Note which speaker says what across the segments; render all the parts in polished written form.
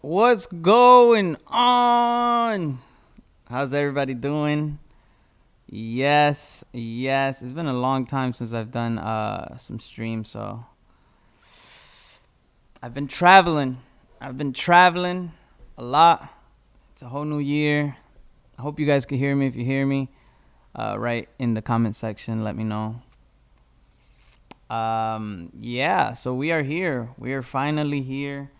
Speaker 1: What's going on? How's everybody doing? Yes. It's been a long time since I've done some streams, so I've been traveling. A lot. It's a whole new year. I hope you guys can hear me. If you hear me, right in the comment section, let me know. So we are here. We are finally here.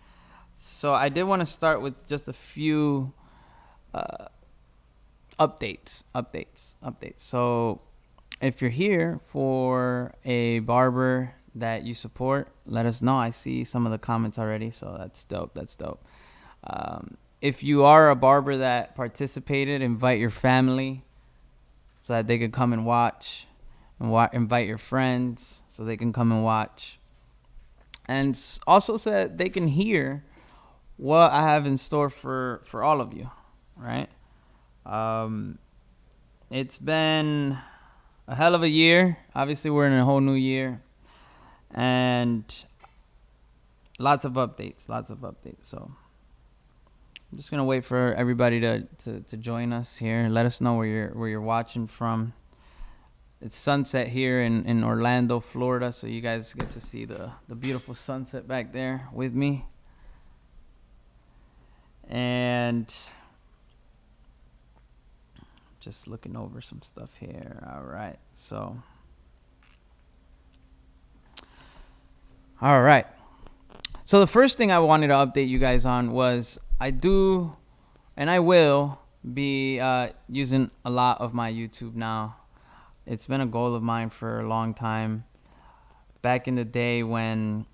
Speaker 1: So I did want to start with just a few updates. So if you're here for a barber that you support, let us know. I see some of the comments already, so that's dope. If you are a barber that participated, invite your family so that they can come and watch, and invite your friends so they can come and watch, and also so that they can hear what I have in store for all of you, right? It's been a hell of a year. Obviously, we're in a whole new year, and lots of updates. So I'm just gonna wait for everybody to join us here. Let us know where you're watching from. It's sunset here in Orlando, Florida, so you guys get to see the beautiful sunset back there with me. And just looking over some stuff here. All right. So the first thing I wanted to update you guys on was I do and I will be using a lot of my YouTube now. It's been a goal of mine for a long time. Back in the day when,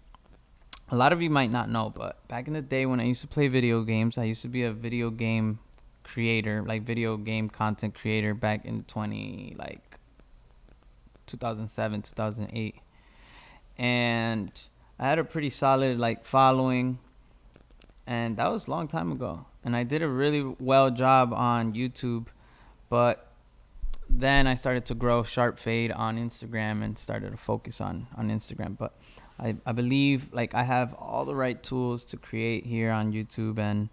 Speaker 1: a lot of you might not know, but back in the day when I used to play video games, I used to be a video game creator, like video game content creator back in 2007, 2008. And I had a pretty solid following, and that was a long time ago. And I did a really well job on YouTube, but then I started to grow Sharpfade on Instagram and started to focus on Instagram. But I believe I have all the right tools to create here on YouTube, and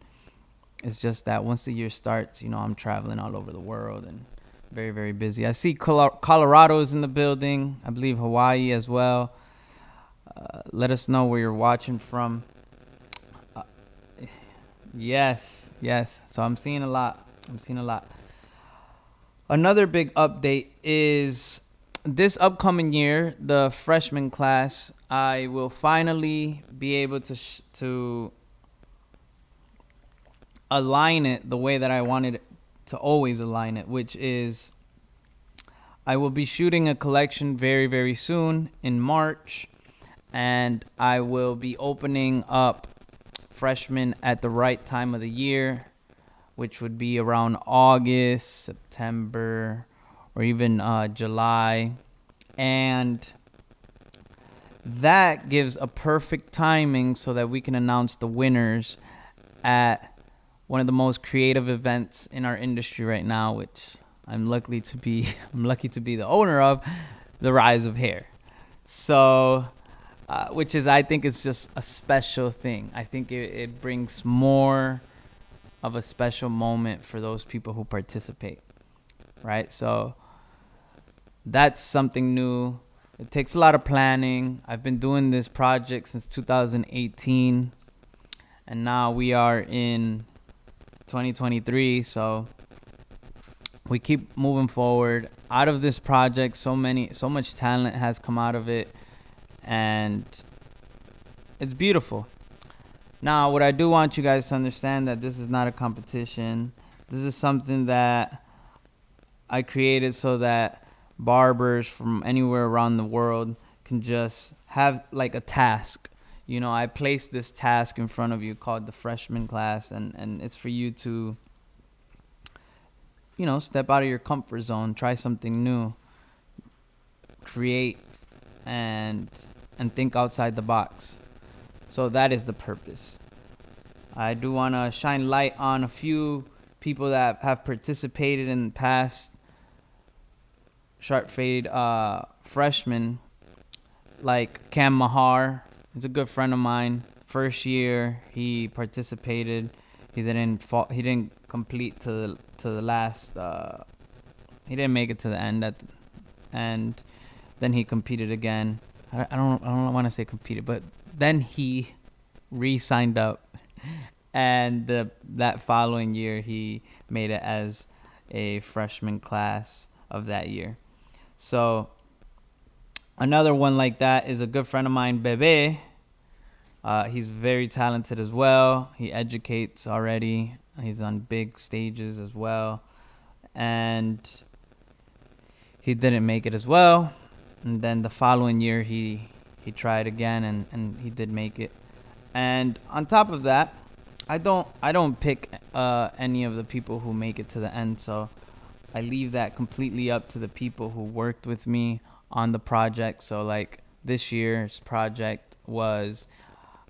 Speaker 1: it's just that once the year starts, I'm traveling all over the world and very, very busy. I see Colorado's in the building. I believe Hawaii as well. Let us know where you're watching from. Yes. So I'm seeing a lot. Another big update is this upcoming year, the freshman class, I will finally be able to align it the way that I wanted to always align it, which is I will be shooting a collection very, very soon in March, and I will be opening up freshmen at the right time of the year, which would be around August, September, or even July. And that gives a perfect timing so that we can announce the winners at one of the most creative events in our industry right now, which I'm lucky to be the owner of, the Rise of Hair. So which is, I think, it's just a special thing. I think it brings more of a special moment for those people who participate, right? So that's something new. It takes a lot of planning. I've been doing this project since 2018, and now we are in 2023, so we keep moving forward. Out of this project, so much talent has come out of it, and it's beautiful. Now, what I do want you guys to understand, that this is not a competition. This is something that I created so that barbers from anywhere around the world can just have a task. I placed this task in front of you called the freshman class, and it's for you to, step out of your comfort zone, try something new, create, and think outside the box. So that is the purpose. I do want to shine light on a few people that have participated in the past Sharpfade Freshman, like Cam Mahar. He's a good friend of mine. first year he participated. He didn't complete to the last. He didn't make it to the end and then he competed again. I don't want to say competed, but then he re-signed up, and that following year he made it as a freshman class of that year. So another one like that is a good friend of mine, Bebe. He's very talented as well. He educates already. He's on big stages as well. And he didn't make it as well. And then the following year, he tried again, and he did make it. And on top of that, I don't pick any of the people who make it to the end. So I leave that completely up to the people who worked with me on the project. So like this year's project was,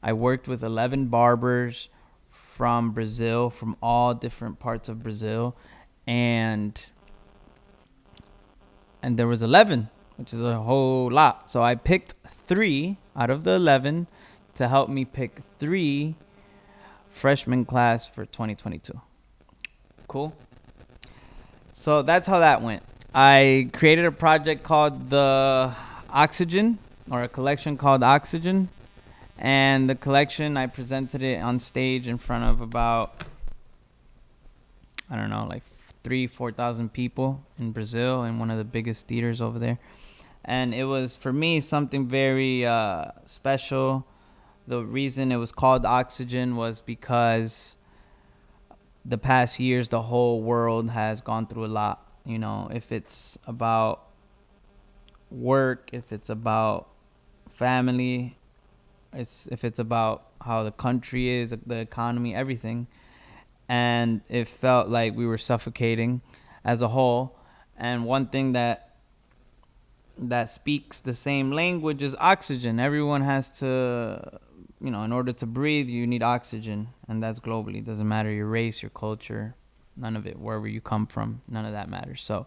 Speaker 1: I worked with 11 barbers from Brazil, from all different parts of Brazil, and there was 11, which is a whole lot. So I picked 3 out of the 11 to help me pick 3 freshman class for 2022. Cool. So that's how that went. I created a project called the Oxygen, or a collection called Oxygen. And the collection, I presented it on stage in front of about, I don't know, like 4,000 people in Brazil, in one of the biggest theaters over there. And it was, for me, something very special. The reason it was called Oxygen was because the past years, the whole world has gone through a lot. You know, if it's about work, if it's about family, if it's about how the country is, the economy, everything. And it felt like we were suffocating as a whole. And one thing that speaks the same language is oxygen. Everyone has to, in order to breathe, you need oxygen. And that's globally. It doesn't matter your race, your culture, none of it, wherever you come from, none of that matters. So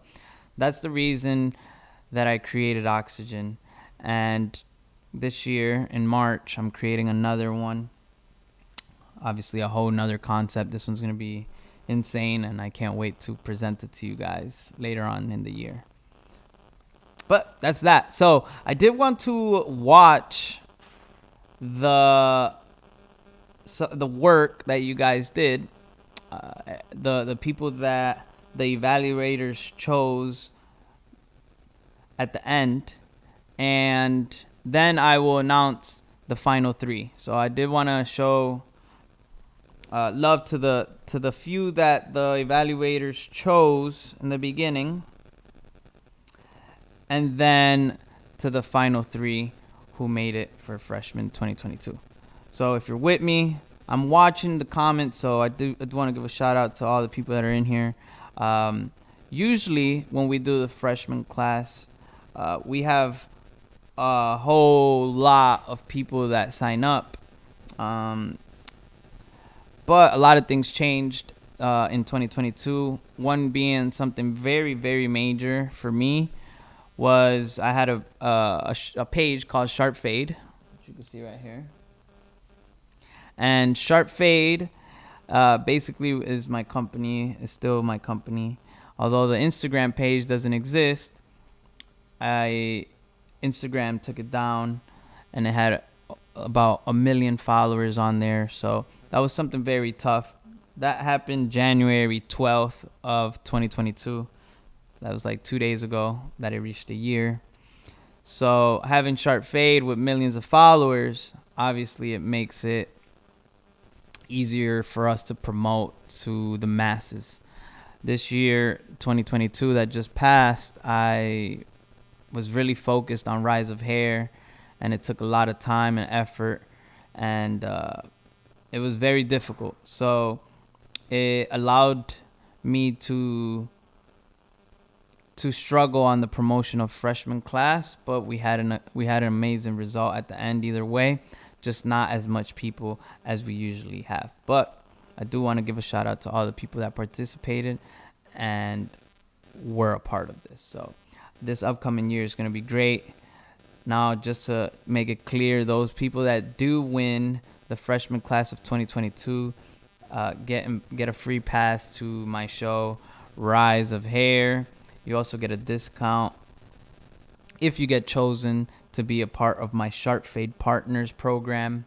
Speaker 1: that's the reason that I created Oxygen. And this year in March, I'm creating another one. Obviously, a whole nother concept. This one's going to be insane, and I can't wait to present it to you guys later on in the year. But that's that. So I did want to watch the work that you guys did, the people that the evaluators chose at the end, and then I will announce the final 3. So I did want to show love to the few that the evaluators chose in the beginning, and then to the final 3 who made it for freshman 2022. So if you're with me, I'm watching the comments, so I do want to give a shout out to all the people that are in here. Usually when we do the freshman class, we have a whole lot of people that sign up. But a lot of things changed in 2022. One being something very, very major for me was I had a page called Sharpfade, which you can see right here. And Sharpfade basically is my company, is still my company. Although the Instagram page doesn't exist, Instagram took it down, and it had about 1 million followers on there. So that was something very tough. That happened January 12th of 2022. That was like 2 days ago that it reached a year. So having Sharpfade with millions of followers, obviously it makes it easier for us to promote to the masses. This year, 2022, that just passed, I was really focused on Rise of Hair, and it took a lot of time and effort, and it was very difficult. So it allowed me to struggle on the promotion of freshman class, but we had an amazing result at the end either way, just not as much people as we usually have. But I do want to give a shout out to all the people that participated and were a part of this. So this upcoming year is going to be great. Now, just to make it clear, those people that do win the freshman class of 2022 get a free pass to my show, Rise of Hair. You also get a discount if you get chosen to be a part of my Sharpfade Partners program,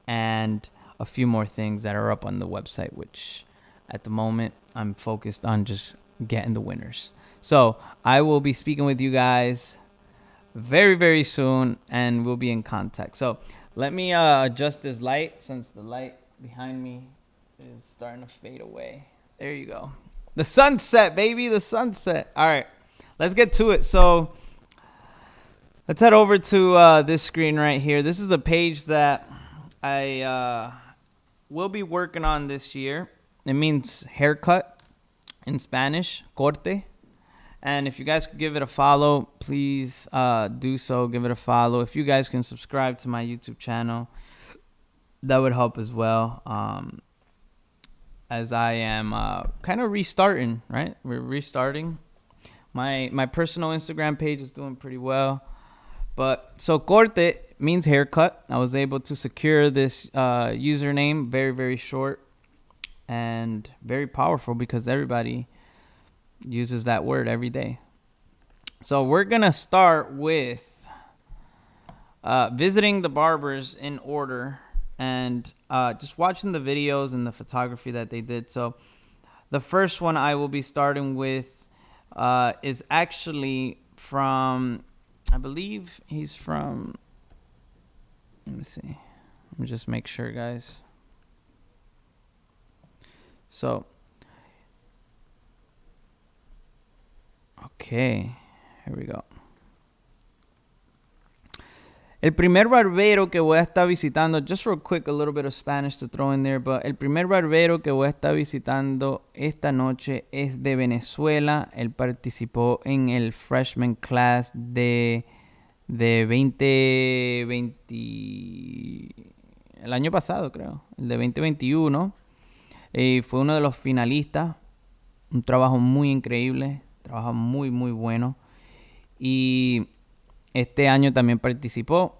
Speaker 1: and a few more things that are up on the website, which at the moment I'm focused on just getting the winners. So I will be speaking with you guys very, very soon, and we'll be in contact. So let me adjust this light, since the light behind me is starting to fade away. There you go. The sunset, baby, the sunset. All right, let's get to it. So let's head over to this screen right here. This is a page that I will be working on this year. It means haircut in Spanish, corte. And if you guys could give it a follow, please do so. Give it a follow. If you guys can subscribe to my YouTube channel, that would help as well. As I am kind of restarting, right? We're restarting. My personal Instagram page is doing pretty well. But so corte means haircut. I was able to secure this username, very, very short and very powerful, because everybody uses that word every day. So we're going to start with visiting the barbers in order, and just watching the videos and the photography that they did. So the first one I will be starting with is actually from, I believe he's from, let me see. Let me just make sure, guys. So, okay, here we go. El primer barbero que voy a estar visitando, just real quick, a little bit of Spanish to throw in there, but el primer barbero que voy a estar visitando esta noche es de Venezuela. Él participó en el freshman class de 2020, el año pasado creo, el de 2021. Y fue uno de los finalistas. Un trabajo muy increíble, trabajo muy, muy bueno. Y este año también participó.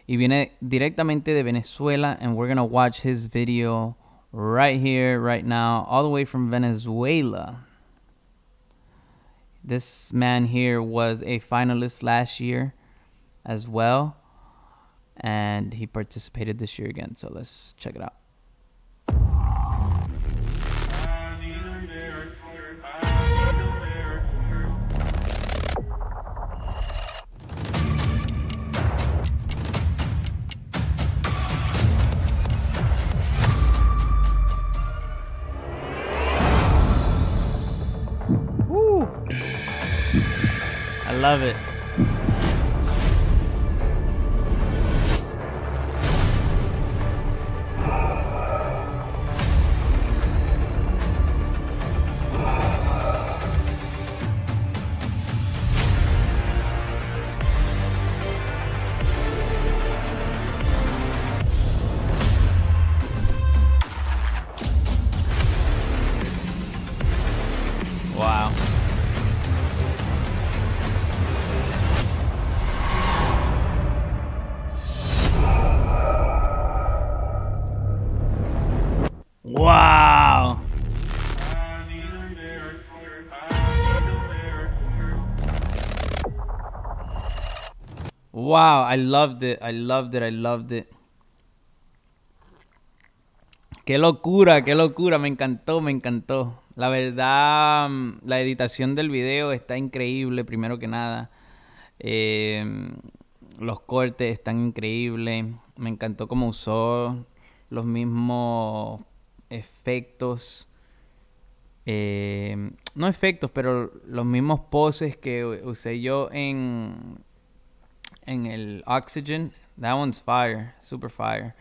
Speaker 1: Y viene directamente de Venezuela. And we're going to watch his video right here, right now, all the way from Venezuela. This man here was a finalist last year as well. And he participated this year again. So let's check it out. I love it. Wow. Wow. Wow, I loved it. I loved it. I loved it. Qué locura. Me encantó, me encantó. La verdad, la editación del video está increíble, primero que nada. Los cortes están increíbles. Me encantó cómo usó los mismos efectos. No efectos, pero los mismos poses que usé yo en el Oxygen. That one's fire, super fire.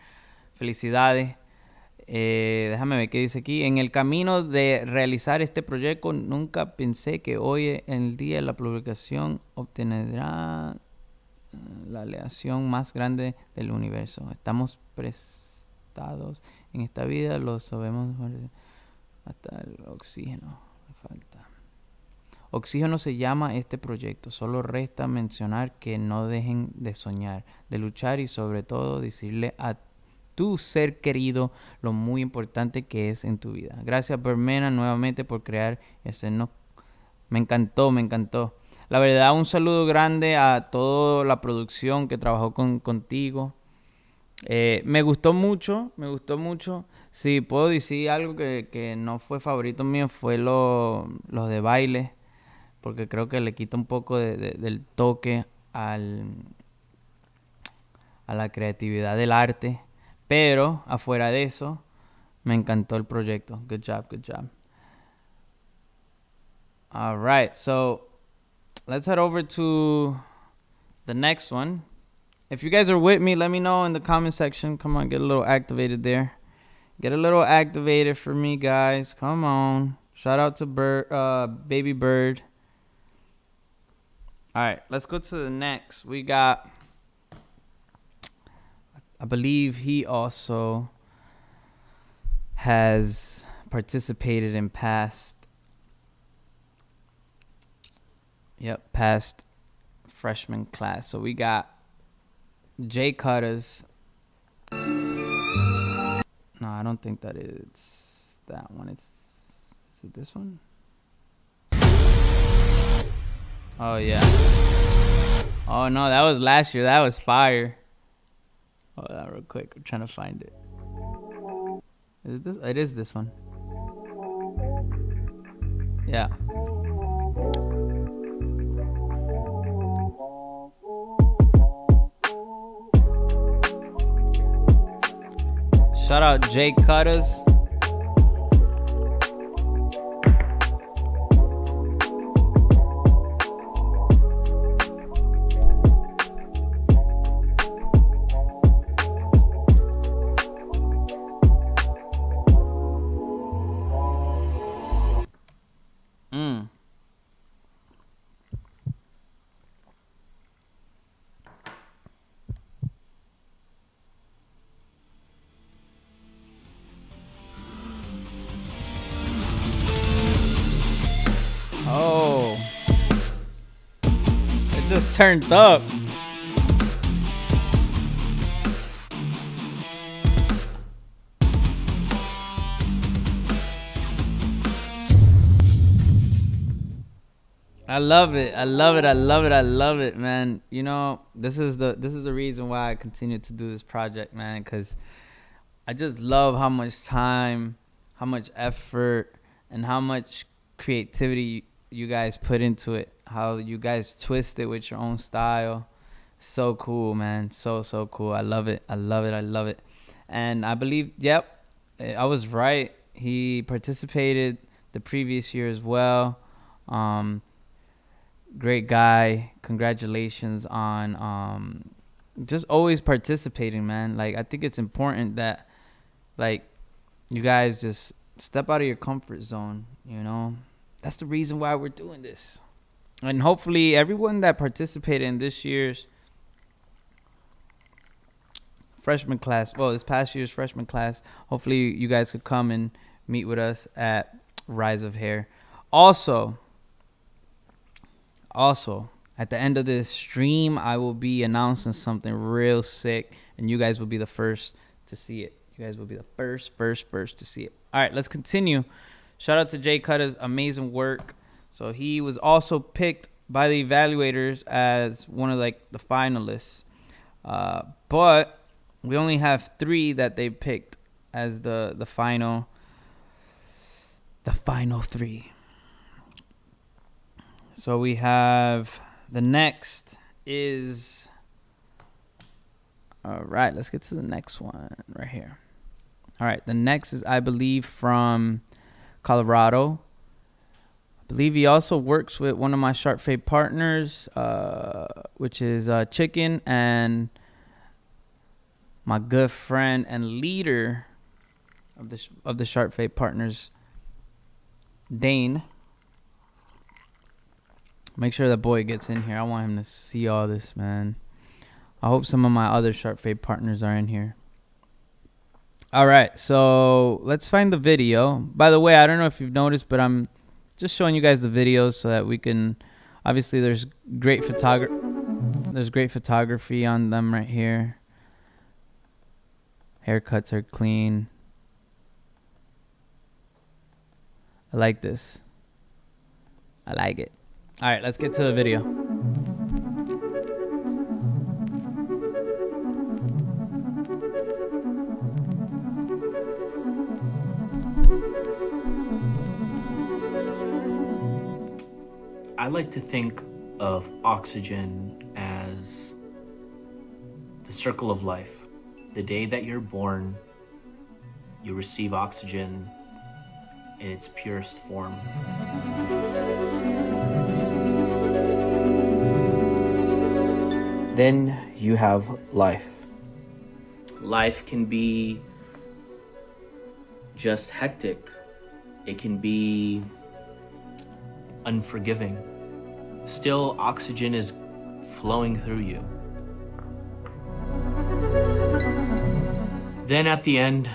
Speaker 1: Felicidades. Déjame ver qué dice aquí. En el camino de realizar este proyecto, nunca pensé que hoy, en el día de la publicación, obtendrá la aleación más grande del universo. Estamos prestados en esta vida, lo sabemos hasta el oxígeno. Falta. Oxígeno se llama este proyecto. Solo resta mencionar que no dejen de soñar, de luchar y sobre todo decirle a tu ser querido, lo muy importante que es en tu vida. Gracias, Byrd Mena, nuevamente por crear y hacernos. Me encantó, me encantó. La verdad, un saludo grande a toda la producción que trabajó contigo. Me gustó mucho, me gustó mucho. Sí, puedo decir algo que no fue favorito mío, fue los de baile, porque creo que le quita un poco del toque a la creatividad del arte. Pero, afuera de eso, me encantó el proyecto. Good job, good job. All right, so let's head over to the next one. If you guys are with me, let me know in the comment section. Come on, get a little activated there. Get a little activated for me, guys. Come on. Shout out to Baby Byrd. All right, let's go to the next. We got, I believe he also has participated in past freshman class. So we got Jay Cutters. No, I don't think that it's that one. Is it this one? Oh, yeah. Oh, no, that was last year. That was fire. Hold on real quick. I'm trying to find it. Is it this? It is this one. Yeah. Shout out Jay Cutters. Oh, it just turned up. I love it. I love it. I love it. I love it, man. You know, this is the reason why I continue to do this project, man, because I just love how much time, how much effort, and how much creativity you guys put into it. How you guys twist it with your own style. So cool, man. So cool. I love it. I love it. I love it. And I believe, yep, I was right. He participated the previous year as well. Great guy. Congratulations on just always participating, man. Like, I think it's important that, like, you guys just step out of your comfort zone, you know? That's the reason why we're doing this. And hopefully everyone that participated in this year's freshman class, well, this past year's freshman class, hopefully you guys could come and meet with us at Rise of Hair. Also, at the end of this stream, I will be announcing something real sick, and you guys will be the first to see it. You guys will be the first to see it. All right, let's continue. Shout out to Jay Cutters, amazing work. So he was also picked by the evaluators as one of, like, the finalists. But we only have 3 that they picked as the final 3. So we have the next is, all right, let's get to the next one right here. All right, the next is, I believe, from Colorado. I believe he also works with one of my Sharpfade partners, which is Chicken, and my good friend and leader of the Sharpfade partners, Dane. Make sure that boy gets in here. I want him to see all this, man. I hope some of my other Sharpfade partners are in here. All right, so let's find the video. By the way, I don't know if you've noticed, but I'm just showing you guys the videos so that we can. Obviously, there's great photography on them right here. Haircuts are clean. I like this. I like it. All right, let's get to the video.
Speaker 2: I like to think of oxygen as the circle of life. The day that you're born, you receive oxygen in its purest form. Then you have life. Life can be just hectic. It can be unforgiving. Still, oxygen is flowing through you. Then at the end,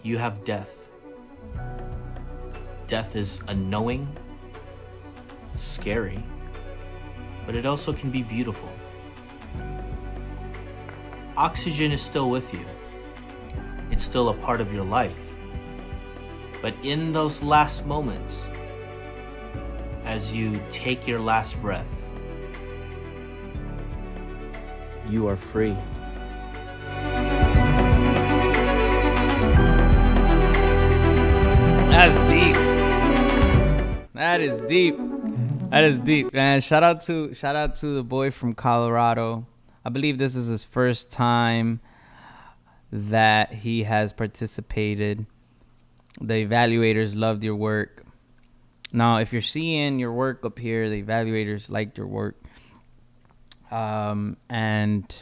Speaker 2: you have death. Death is unknowing, scary, but it also can be beautiful. Oxygen is still with you. It's still a part of your life. But in those last moments, as you take your last breath, you are free.
Speaker 1: That's deep. That is deep. That is deep, man. Shout out to the boy from Colorado. I believe this is his first time that he has participated. The evaluators loved your work. Now, if you're seeing your work up here, the evaluators liked your work. And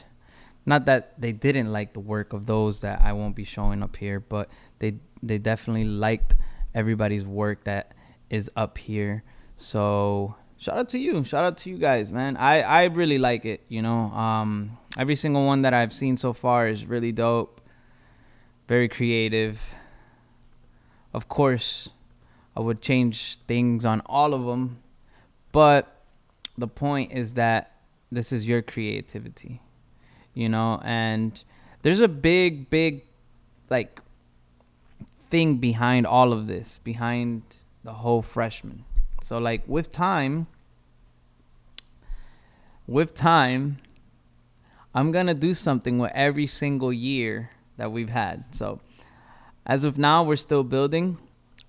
Speaker 1: not that they didn't like the work of those that I won't be showing up here, but they definitely liked everybody's work that is up here. So shout out to you. Shout out to you guys, man. I really like it, you know. Every single one that I've seen so far is really dope. Very creative. Of course, I would change things on all of them, but the point is that this is your creativity, you know, and there's a big like thing behind all of this, behind the whole freshman. So like with time, I'm gonna do something with every single year that we've had. So as of now, we're still building,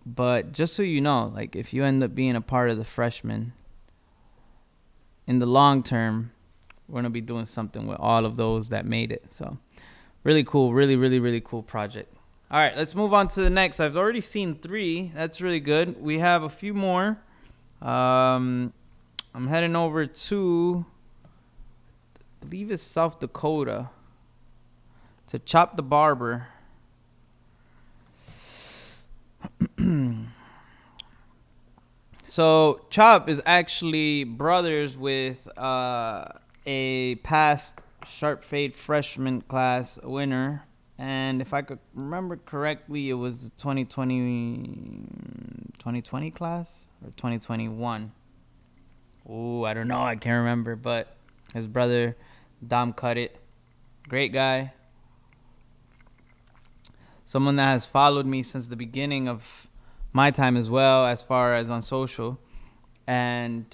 Speaker 1: but just so you know, like if you end up being a part of the freshmen, in the long term, we're gonna be doing something with all of those that made it. So really cool, really cool project. All right, let's move on to the next. I've already seen 3. That's really good. We have a few more. I'm heading over to, I believe it's South Dakota, to Chop the Barber. So Chop is actually brothers with a past Sharpfade Freshman class winner. And if I could remember correctly, it was the 2020 class or 2021. Oh, I don't know. I can't remember. But his brother, Dom, cut it. Great guy. Someone that has followed me since the beginning of my time as well, as far as on social. And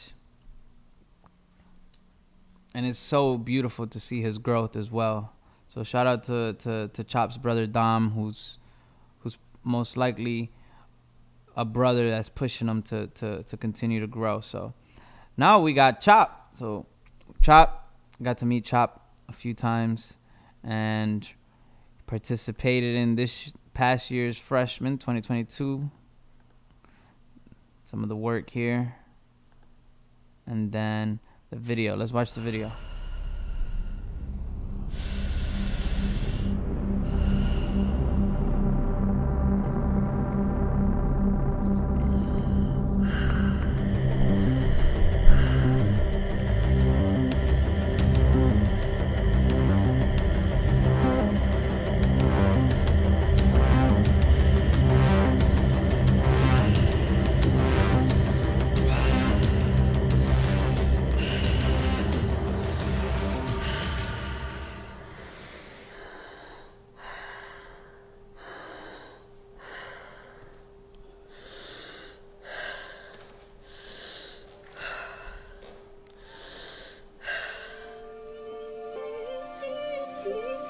Speaker 1: it's so beautiful to see his growth as well. So shout out to Chop's brother Dom, who's most likely a brother that's pushing him to continue to grow. So now we got Chop. So Chop, got to meet Chop a few times and participated in this past year's freshman 2022. Some of the work here. And then the video. Let's watch the video.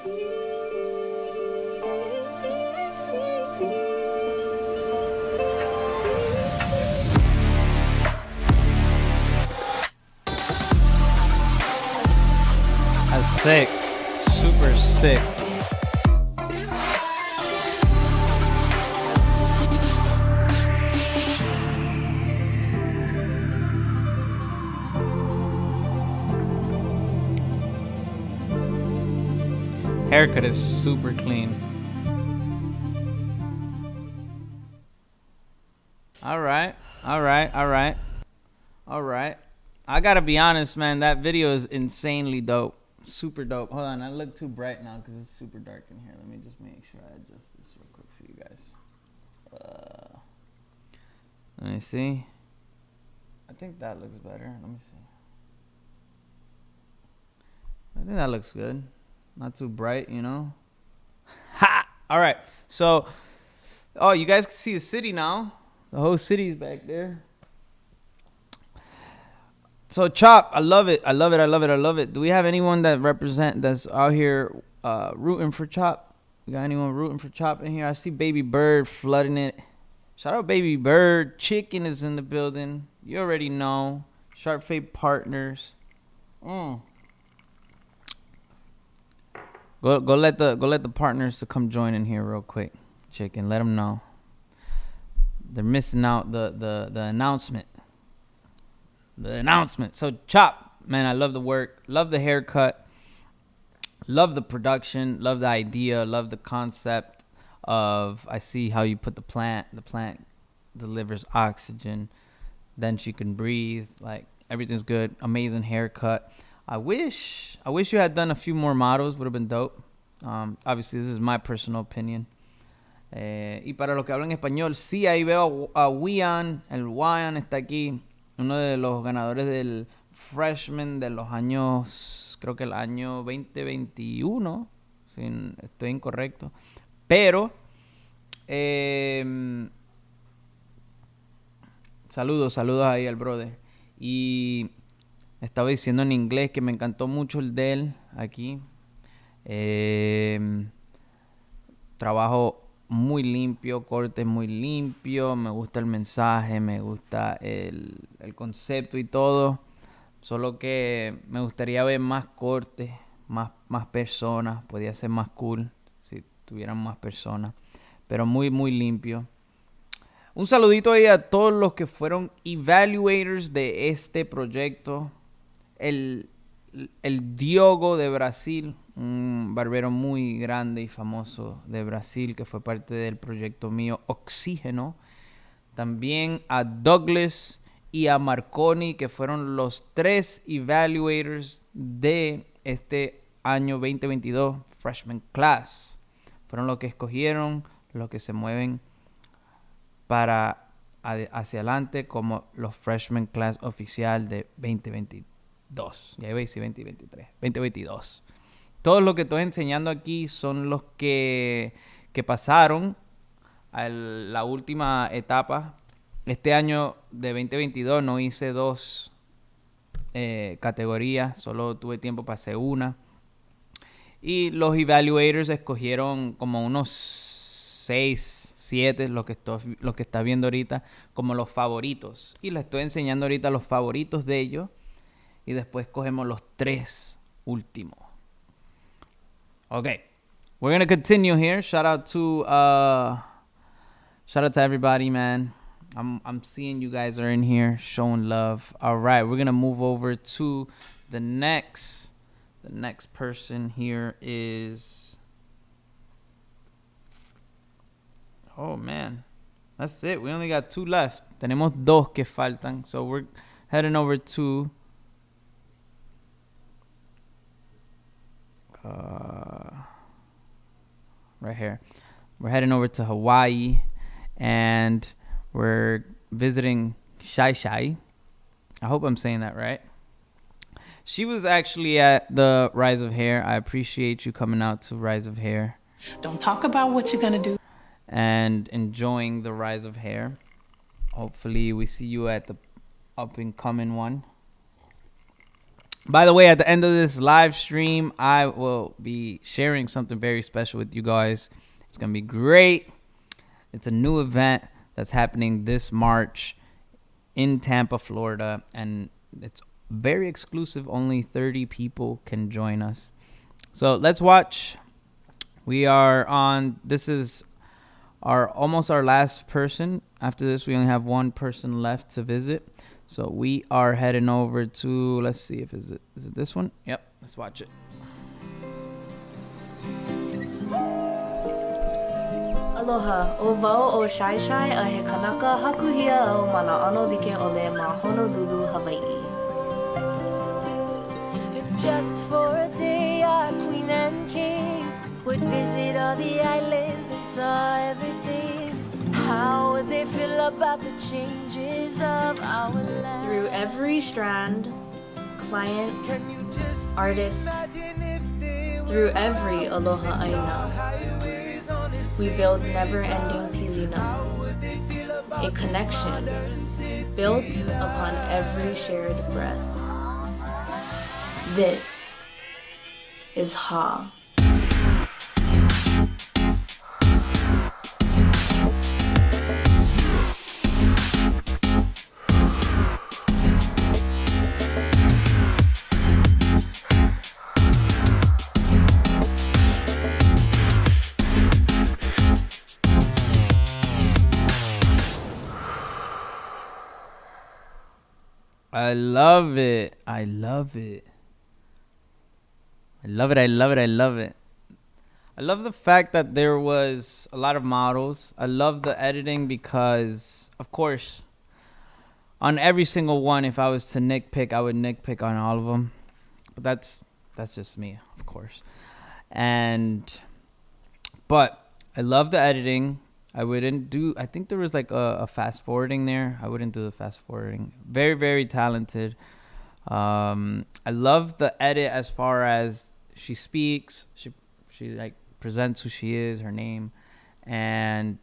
Speaker 1: That's sick. Super sick. Haircut is super clean. All right. I gotta be honest, man. That video is insanely dope. Super dope. Hold on, I look too bright now because it's super dark in here. Let me just make sure I adjust this real quick for you guys. Let me see. I think that looks better. Let me see. I think that looks good. Not too bright, you know. Ha! All right. So, you guys can see the city now. The whole city's back there. So Chop, I love it. Do we have anyone that's out here rooting for Chop? We got anyone rooting for Chop in here? I see Baby Byrd flooding it. Shout out Baby Byrd. Chicken is in the building. You already know. Sharpfade Partners. Go let the partners to come join in here real quick. Chicken, let them know. They're missing out the announcement. The announcement. So Chop, man, I love the work, love the haircut, love the production, love the idea, love the concept of, I see how you put the plant delivers oxygen, then she can breathe, like everything's good. Amazing haircut. I wish you had done a few more models, would have been dope. Obviously this is my personal opinion. Y para los que hablan español, sí, ahí veo a Wian, el Wian está aquí. Uno de los ganadores del Freshman de los años, creo que el año 2021, si estoy incorrecto. Pero, saludos ahí al brother. Y estaba diciendo en inglés que me encantó mucho el de él aquí. Trabajo muy limpio, corte muy limpio, me gusta el mensaje, me gusta el concepto y todo, solo que me gustaría ver más cortes, más personas, podría ser más cool si tuvieran más personas, pero muy limpio. Un saludito ahí a todos los que fueron evaluators de este proyecto, el Diogo de Brasil, un barbero muy grande y famoso de Brasil que fue parte del proyecto mío Oxígeno. También a Douglas y a Marconi, que fueron los 3 evaluators de este año 2022 Freshman Class. Fueron los que escogieron, los que se mueven para hacia adelante como los Freshman Class oficial de 2022. Ya veis, 2023, 2022. Todos los que estoy enseñando aquí son los que pasaron a la última etapa. Este año de 2022 no hice 2 categorías, solo tuve tiempo para hacer una. Y los evaluators escogieron como unos 6, 7, lo que estás viendo ahorita, como los favoritos. Y les estoy enseñando ahorita los favoritos de ellos. Y después cogemos los 3 últimos. Okay, we're gonna continue here. Shout out to everybody, man. I'm seeing you guys are in here showing love. All right, we're gonna move over to the next person here is. Oh man, that's it. We only got 2 left. Tenemos 2 que faltan, so we're heading over to. Right here. We're heading over to Hawaii and we're visiting Shai Shai. I hope I'm saying that right. She was actually at the Rise of Hair. I appreciate you coming out to Rise of Hair.
Speaker 3: Don't talk about what you're gonna do.
Speaker 1: And enjoying the Rise of Hair. Hopefully we see you at the up and coming one. By the way, at the end of this live stream, I will be sharing something very special with you guys. It's going to be great. It's a new event that's happening this March in Tampa, Florida, and it's very exclusive. Only 30 people can join us. So let's watch. We are on, this is almost our last person. After this, we only have one person left to visit. So we are heading over to, let's see if is it this one? Yep, let's watch it.
Speaker 4: Aloha, o wau o Shai Shai a he kanaka hakuhia o mana ano like ole ma Honolulu, Hawaii.
Speaker 5: If just for a day our queen and king would visit all the islands and saw everything, how would they feel about the changes of our land?
Speaker 4: Through every strand, client, artist, through every aloha aina, we build never-ending pilina, a connection built upon every shared breath. This is Ha.
Speaker 1: I love it. I love it. I love it. I love it. I love it. I love the fact that there was a lot of models. I love the editing because, of course, on every single one, if I was to nitpick, I would nitpick on all of them. But that's just me, of course. But I love the editing. I think there was like a fast forwarding there. I wouldn't do the fast forwarding. Very, very talented. I love the edit as far as she speaks. She like presents who she is, her name. And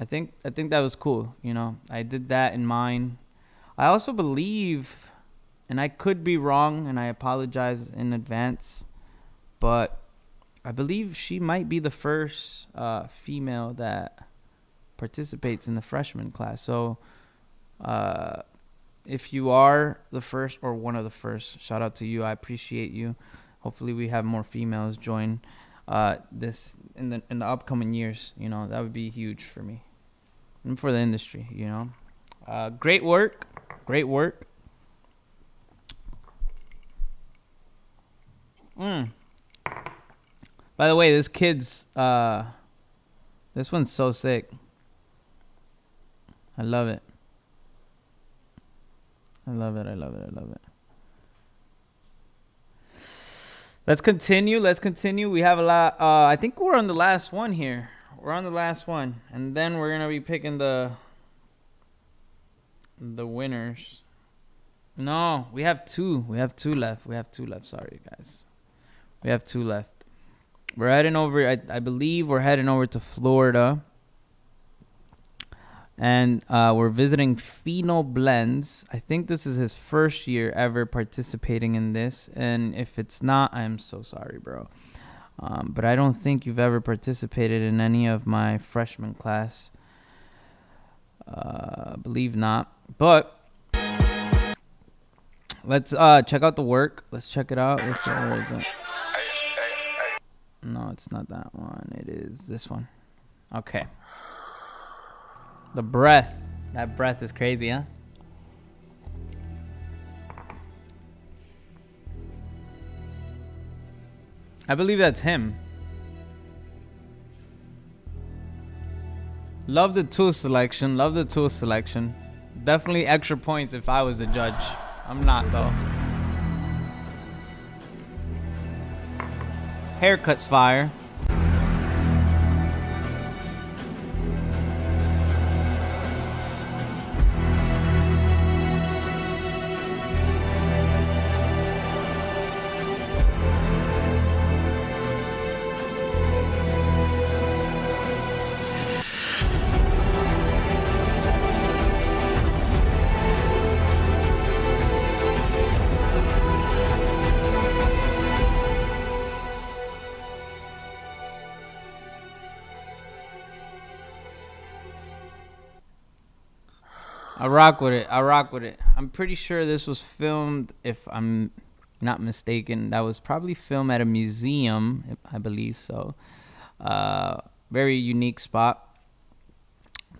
Speaker 1: I think that was cool. You know, I did that in mine. I also believe, and I could be wrong, and I apologize in advance, but I believe she might be the first female that participates in the freshman class. So if you are the first or one of the first, shout out to you. I appreciate you. Hopefully we have more females join this in the upcoming years. You know, that would be huge for me and for the industry, you know. Great work. Great work. By the way, this kid's, this one's so sick. I love it. I love it. I love it. I love it. Let's continue. We have a lot. I think we're on the last one here. We're on the last one. And then we're going to be picking the winners. No, we have two. We have two left. Sorry, guys. We have two left. We're heading over, I believe we're heading over to Florida. And we're visiting Pheno Blends. I think this is his first year ever participating in this. And if it's not, I'm so sorry, bro. But I don't think you've ever participated in any of my freshman class. Believe not. But let's check out the work. Let's check it out. Let's see, where is it? No, it's not that one. It is this one. Okay. The breath. That breath is crazy, huh? I believe that's him. Love the tool selection. Definitely extra points if I was a judge. I'm not, though. Haircut's fire. I rock with it. I'm pretty sure this was filmed, if I'm not mistaken, that was probably filmed at a museum, I believe so. Very unique spot.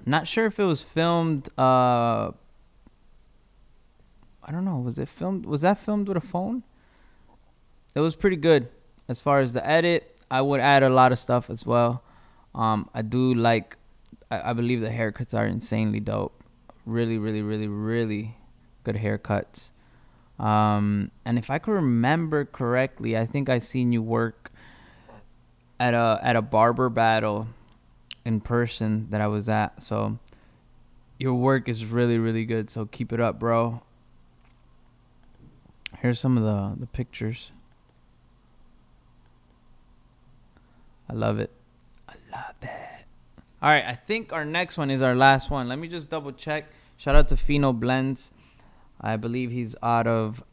Speaker 1: Not sure if it was filmed. I don't know. Was that filmed with a phone? It was pretty good as far as the edit. I would add a lot of stuff as well. I do like. I believe the haircuts are insanely dope. Really, really, really, really good haircuts. And if I could remember correctly, I think I seen you work at a barber battle in person that I was at. So your work is really, really good. So keep it up, bro. Here's some of the pictures. I love it. All right, I think our next one is our last one. Let me just double check. Shout out to Fino Blends. I believe he's out of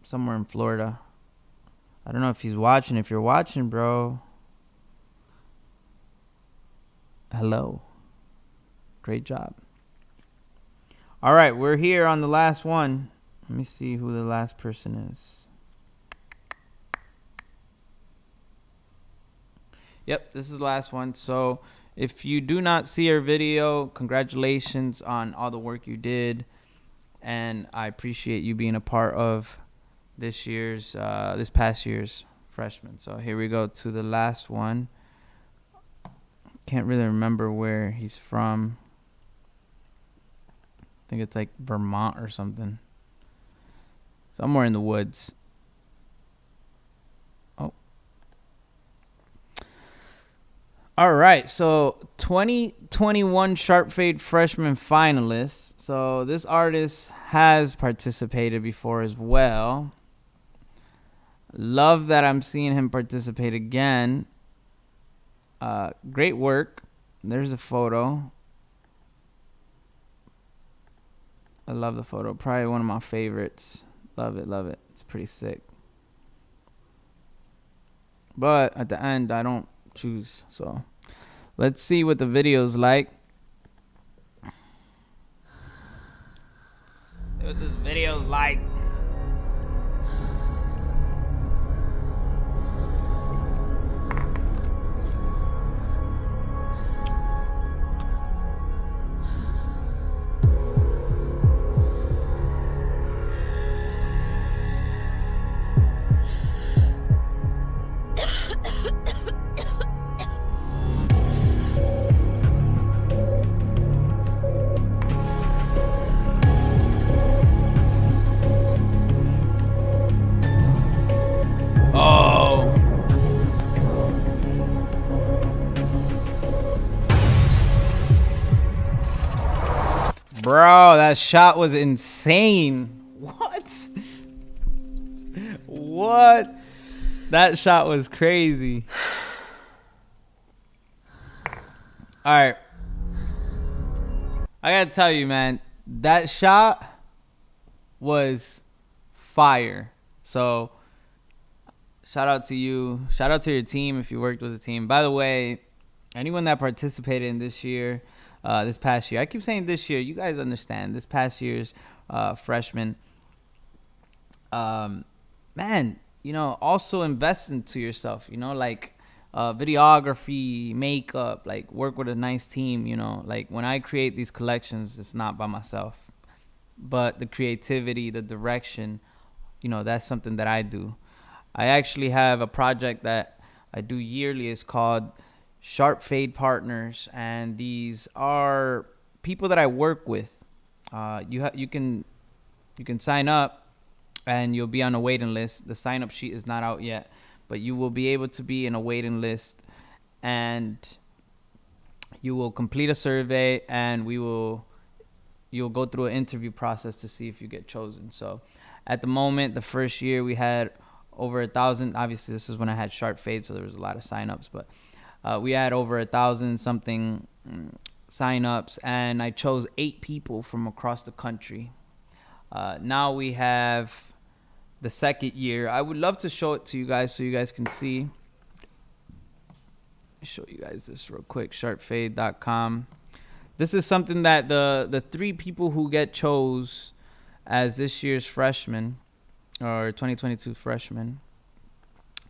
Speaker 1: somewhere in Florida. I don't know if he's watching. If you're watching, bro, hello. Great job. All right, we're here on the last one. Let me see who the last person is. Yep, this is the last one. So if you do not see our video, congratulations on all the work you did. And I appreciate you being a part of this past year's freshman. So here we go to the last one. Can't really remember where he's from. I think it's like Vermont or something. Somewhere in the woods. Oh. All right, so 2021 Sharpfade Freshman finalists. So this artist has participated before as well. Love that I'm seeing him participate again. Great work. There's a photo. I love the photo. Probably one of my favorites. Love it, love it. It's pretty sick. But at the end, I don't choose. So let's see what the video's like. See what this video's like. Bro, that shot was insane. What? That shot was crazy. All right. I gotta tell you, man, that shot was fire. So shout out to you. Shout out to your team if you worked with the team. By the way, anyone that participated in this past year, I keep saying this year, you guys understand, this past year's freshman, man, also invest into yourself, like videography, makeup, like work with a nice team, like when I create these collections, it's not by myself, but the creativity, the direction, that's something that I do. I actually have a project that I do yearly. It's called Sharpfade Partners, and these are people that I work with. You can sign up, and you'll be on a waiting list. The sign-up sheet is not out yet, but you will be able to be in a waiting list, and you will complete a survey, and you'll go through an interview process to see if you get chosen. So, at the moment, the first year we had over 1,000. Obviously, this is when I had Sharpfade, so there was a lot of sign-ups, but we had over 1,000 something sign-ups, and I chose 8 people from across the country. Now we have the second year. I would love to show it to you guys so you guys can see. Show you guys this real quick. Sharpfade.com. this is something that the 3 people who get chose as this year's freshmen or 2022 freshmen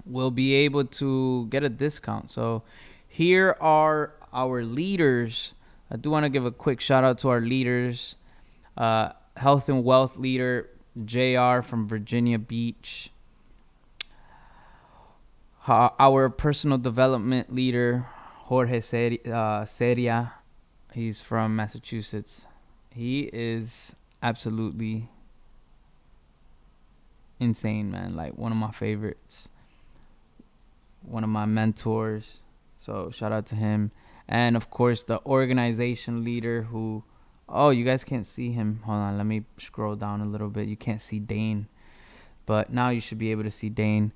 Speaker 1: will be able to get a discount. So here are our leaders. I do want to give a quick shout out to our leaders. Health and wealth leader JR from Virginia Beach. Our personal development leader Jorge Seria. He's from Massachusetts. He is absolutely insane, man. Like one of my favorites. One of my mentors. So shout out to him. And of course the organization leader who, oh, you guys can't see him. Hold on, let me scroll down a little bit. You can't see Dane. But now you should be able to see Dane.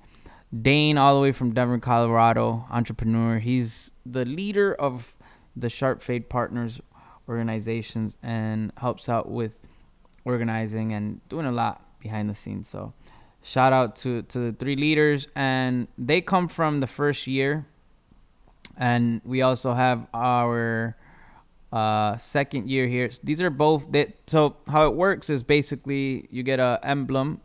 Speaker 1: Dane, all the way from Denver, Colorado, entrepreneur. He's the leader of the Sharpfade Partners organizations and helps out with organizing and doing a lot behind the scenes. So shout out to the 3 leaders, and they come from the first year. And we also have our second year here. These are both. So how it works is basically you get a emblem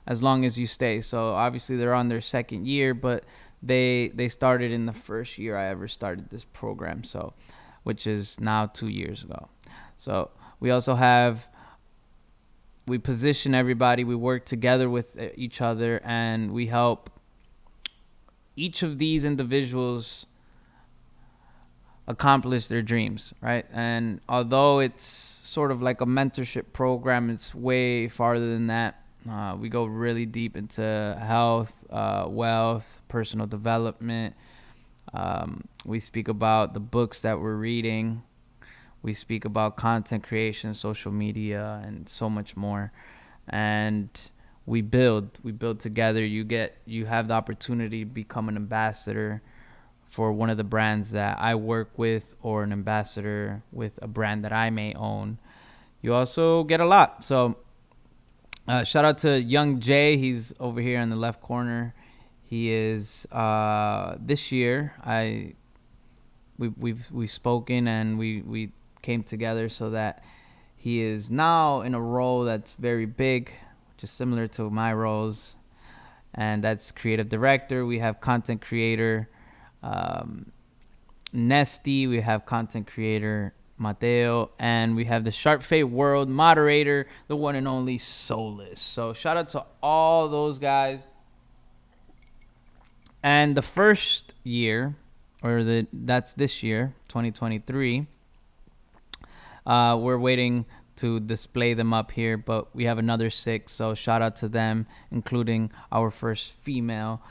Speaker 1: as long as you stay. So obviously they're on their second year, but they started in the first year I ever started this program, so which is now 2 years ago. So we also have, we position everybody, we work together with each other, and we help each of these individuals accomplish their dreams, right? And although it's sort of like a mentorship program, it's way farther than that. We go really deep into health, wealth, personal development. We speak about the books that we're reading. We speak about content creation, social media, and so much more. And we build together. You have the opportunity to become an ambassador for one of the brands that I work with, or an ambassador with a brand that I may own. You also get a lot. So shout out to Young Jay. He's over here in the left corner. He is this year we've spoken, and we came together so that he is now in a role that's very big, which is similar to my roles, and that's creative director. We have content creator Nesty. We have content creator Mateo, and we have the Sharpfade World moderator, the one and only Soulless. So shout out to all those guys. And the first year, that's this year, 2023. We're waiting to display them up here, but we have another 6. So shout out to them, including our first female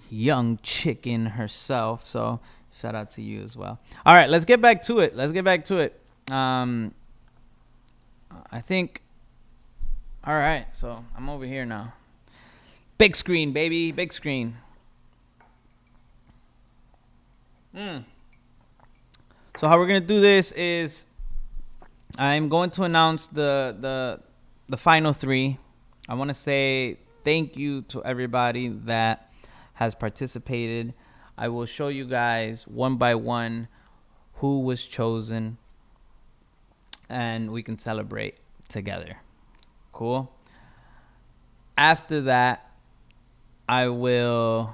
Speaker 1: young chicken herself. So shout out to you as well. All right, let's get back to it. I think, all right, so I'm over here now. Big screen, baby, big screen. So how we're gonna do this is I'm going to announce the final 3. I want to say thank you to everybody that has participated. I will show you guys one by one who was chosen, and we can celebrate together. Cool. After that, I won't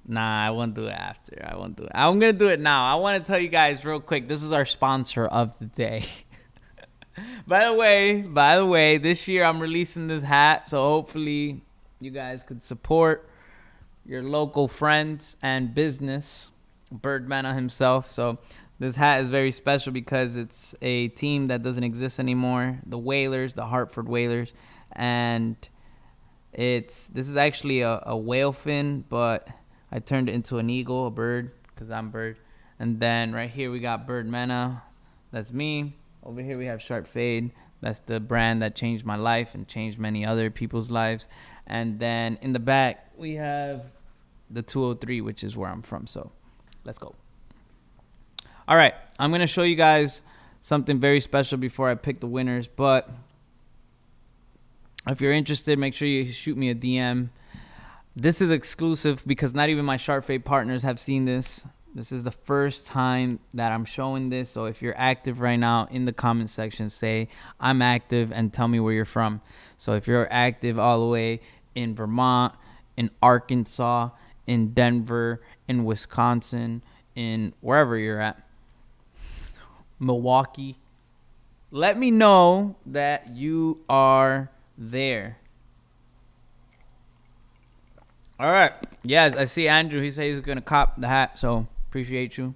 Speaker 1: do it after. I'm going to do it now. I want to tell you guys real quick. This is our sponsor of the day. By the way, this year I'm releasing this hat, so hopefully you guys could support your local friends and business, Byrd Mena himself. So this hat is very special because it's a team that doesn't exist anymore, the Whalers, the Hartford Whalers, and this is actually a whale fin, but I turned it into an eagle, a bird, because I'm Byrd. And then right here we got Byrd Mena, that's me. Over here we have Sharpfade, that's the brand that changed my life and changed many other people's lives. And then in the back we have the 203, which is where I'm from. So let's go. All right, I'm going to show you guys something very special before I pick the winners. But if you're interested, make sure you shoot me a DM. This is exclusive because not even my Sharpfade partners have seen this. This is the first time that I'm showing this. So if you're active right now, in the comment section, say I'm active and tell me where you're from. So if you're active all the way in Vermont, in Arkansas, in Denver, in Wisconsin, in wherever you're at, Milwaukee, let me know that you are there. All right. Yes, I see Andrew. He said he's going to cop the hat, so appreciate you.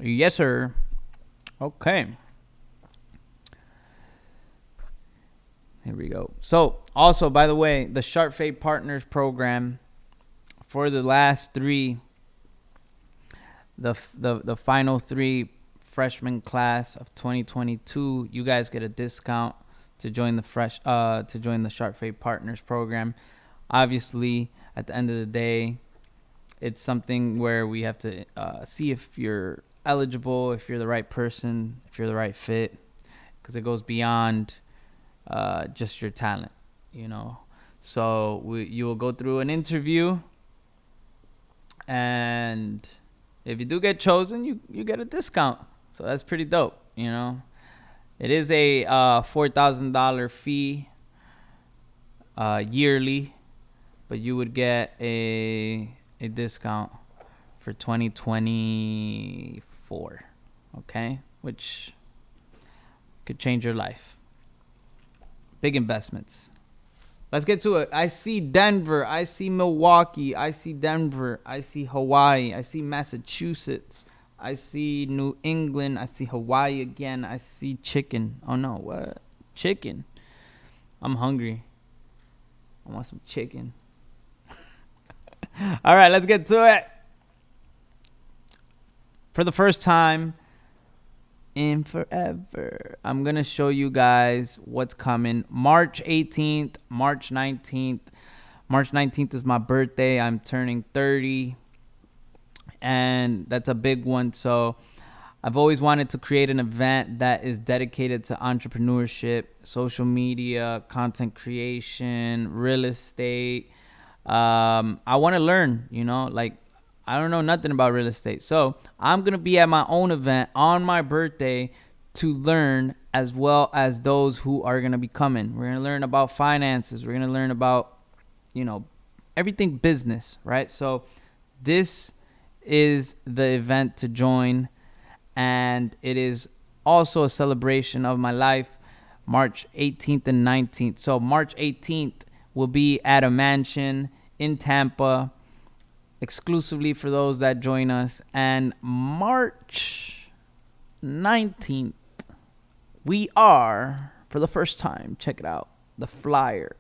Speaker 1: Yes, sir. Okay. Here we go. So, also, by the way, the Sharpfade Partners program for the last three, the final three freshman class of 2022, you guys get a discount to join the Sharpfade Partners program. Obviously, at the end of the day, it's something where we have to see if you're eligible, if you're the right person, if you're the right fit, because it goes beyond just your talent, you know. So you will go through an interview, and if you do get chosen, you get a discount. So that's pretty dope, you know. It is a $4,000 fee yearly, but you would get a discount for 2024, okay? Which could change your life. Big investments. Let's get to it. I see Denver. I see Milwaukee. I see Denver. I see Hawaii. I see Massachusetts. I see New England. I see Hawaii again. I see chicken. Oh, no. What? Chicken. I'm hungry. I want some chicken. All right, let's get to it. For the first time in forever, I'm going to show you guys what's coming. March 18th, March 19th. March 19th is my birthday. I'm turning 30. And that's a big one. So I've always wanted to create an event that is dedicated to entrepreneurship, social media, content creation, real estate. I want to learn, you know, like I don't know nothing about real estate. So I'm going to be at my own event on my birthday to learn, as well as those who are going to be coming. We're going to learn about finances. We're going to learn about, you know, everything business, right? So this is the event to join, and it is also a celebration of my life, March 18th and 19th. So March 18th will be at a mansion in Tampa, exclusively for those that join us. And March 19th, we are, for the first time, check it out, the flyer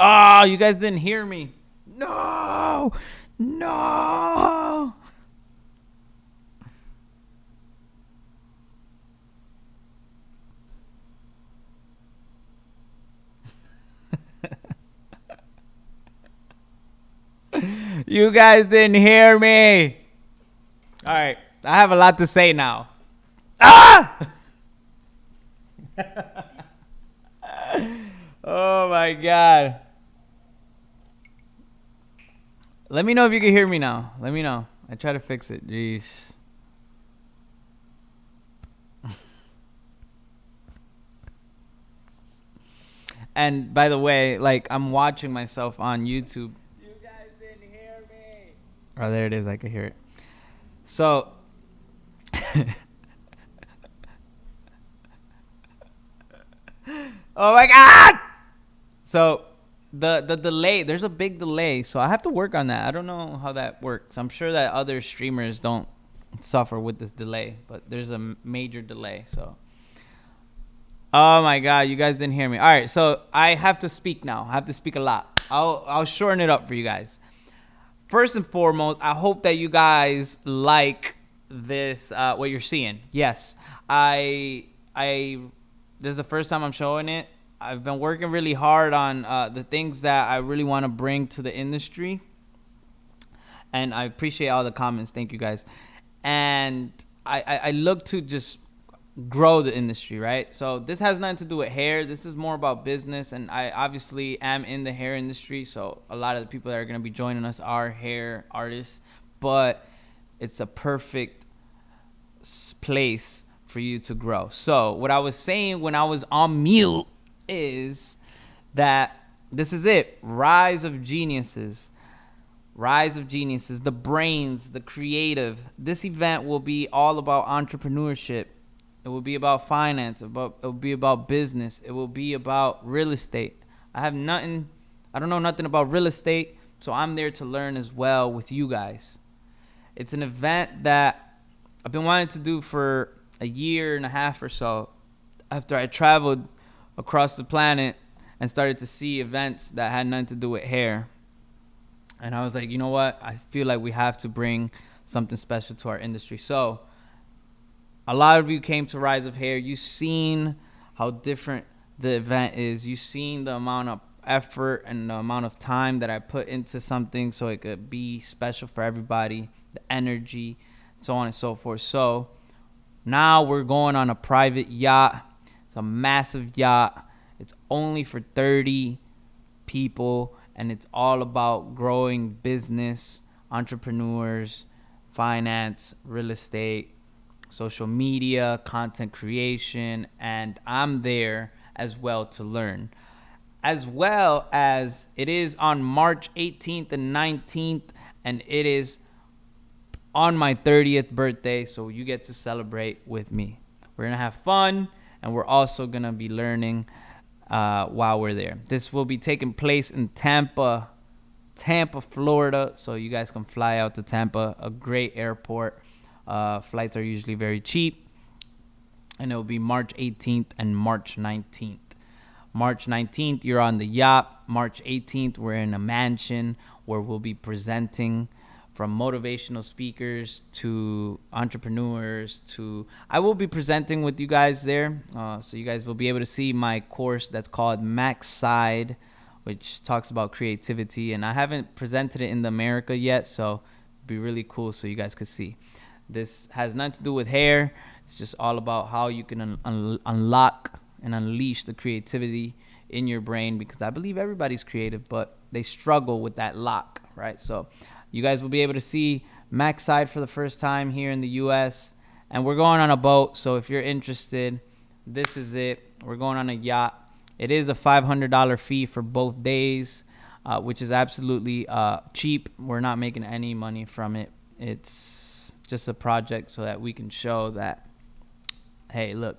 Speaker 1: Oh, you guys didn't hear me. No. No. You guys didn't hear me. All right. I have a lot to say now. Ah! Oh my God. Let me know if you can hear me now. Let me know. I try to fix it. Jeez. And by the way, like, I'm watching myself on YouTube. You guys didn't hear me. Oh, there it is. I can hear it. So oh my God. So the delay, there's a big delay. So I have to work on that. I don't know how that works. I'm sure that other streamers don't suffer with this delay, but there's a major delay. So oh my God, you guys didn't hear me. All right, so I have to speak now. I have to speak a lot. I'll shorten it up for you guys. First and foremost, I hope that you guys like this, what you're seeing. Yes, this is the first time I'm showing it. I've been working really hard on the things that I really want to bring to the industry. And I appreciate all the comments. Thank you guys. And I look to just grow the industry, right? So this has nothing to do with hair. This is more about business. And I obviously am in the hair industry. So a lot of the people that are going to be joining us are hair artists. But it's a perfect place for you to grow. So what I was saying when I was on mute is that this is it. Rise of geniuses. Rise of geniuses. The brains, the creative. This event will be all about entrepreneurship. It will be about finance. It will be about business. It will be about real estate. I don't know nothing about real estate, so I'm there to learn as well with you guys. It's an event that I've been wanting to do for a year and a half or so after I traveled across the planet and started to see events that had nothing to do with hair. And I was like, you know what? I feel like we have to bring something special to our industry. So a lot of you came to Rise of Hair. You've seen how different the event is. You've seen the amount of effort and the amount of time that I put into something so it could be special for everybody, the energy, so on and so forth. So now we're going on a private yacht. It's a massive yacht. It's only for 30 people, and it's all about growing business, entrepreneurs, finance, real estate, social media, content creation, and I'm there as well to learn. As well as it is on March 18th and 19th, and it is on my 30th birthday, so you get to celebrate with me. We're gonna have fun, and we're also gonna be learning while we're there. This will be taking place in Tampa, Florida, so you guys can fly out to Tampa, a great airport. Flights are usually very cheap, and it will be March 18th and March 19th. March 19th, you're on the yacht. March 18th, we're in a mansion where we'll be presenting, from motivational speakers to entrepreneurs to I will be presenting with you guys there. So you guys will be able to see my course that's called Max Side, which talks about creativity. And I haven't presented it in the America yet, so it'd be really cool so you guys could see. This has nothing to do with hair. It's just all about how you can unlock and unleash the creativity in your brain, because I believe everybody's creative, but they struggle with that lock, right? So you guys will be able to see Max Side for the first time here in the U.S. And we're going on a boat, so if you're interested, this is it. We're going on a yacht. It is a $500 fee for both days, which is absolutely cheap. We're not making any money from it. It's just a project so that we can show that, hey, look,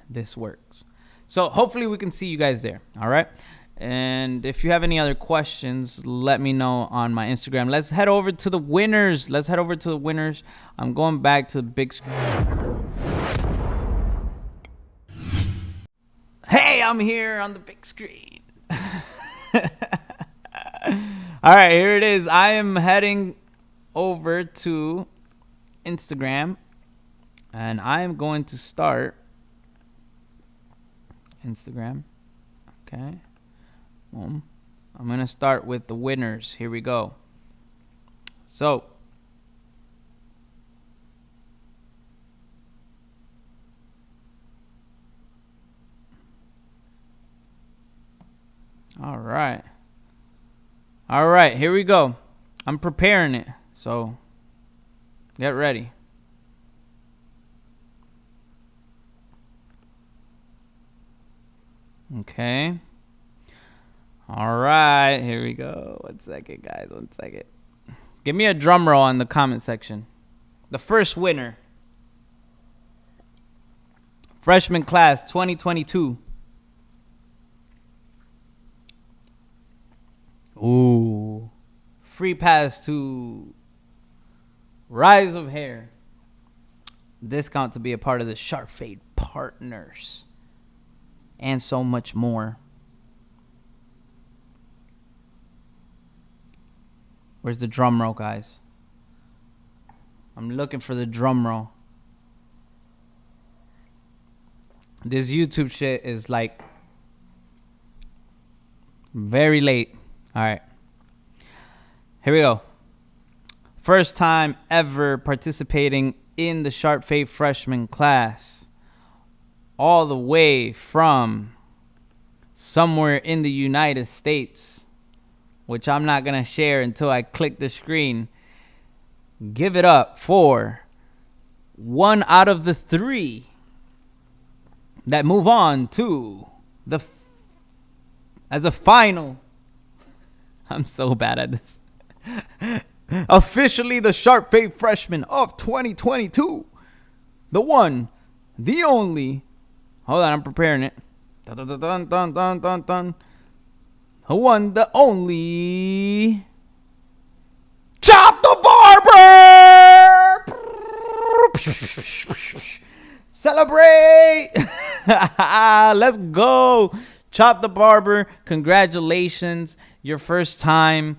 Speaker 1: this works. So hopefully we can see you guys there, all right? And if you have any other questions, let me know on my Instagram. Let's head over to the winners. I'm going back to the big screen. Hey, I'm here on the big screen. All right, here it is. I am heading over to Instagram, and I am going to start Instagram. Okay. Boom. I'm going to start with the winners. Here we go. So, all right. All right, here we go. I'm preparing it, so get ready. Okay. All right, here we go. 1 second, guys. 1 second. Give me a drum roll in the comment section. The first winner. Freshman class 2022. Ooh. Free pass to Rise of Hair. Discount to be a part of the Sharpfade partners. And so much more. Where's the drum roll, guys? I'm looking for the drum roll. This YouTube shit is like very late. All right. Here we go. First time ever participating in the Sharpfade Freshman class. All the way from somewhere in the United States, which I'm not going to share until I click the screen. Give it up for 1 out of the 3 that move on to the as a final. I'm so bad at this. Officially the Sharpfade Freshman of 2022. The one, the only. Hold on, I'm preparing it. Dun, dun, dun, dun, dun, dun, dun. The one, the only. Chop the Barber! Celebrate! Let's go. Chop the Barber, congratulations. Your first time,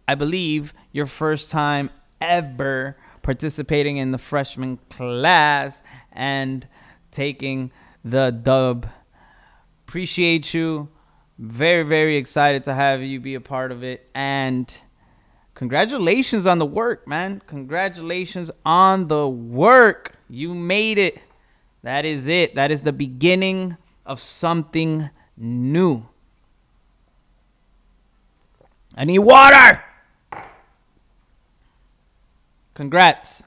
Speaker 1: I believe, your first time ever participating in the freshman class and taking the dub. Appreciate you. Very, very excited to have you be a part of it. And congratulations on the work, man. Congratulations on the work. You made it. That is it. That is the beginning of something new. I need water. Congrats.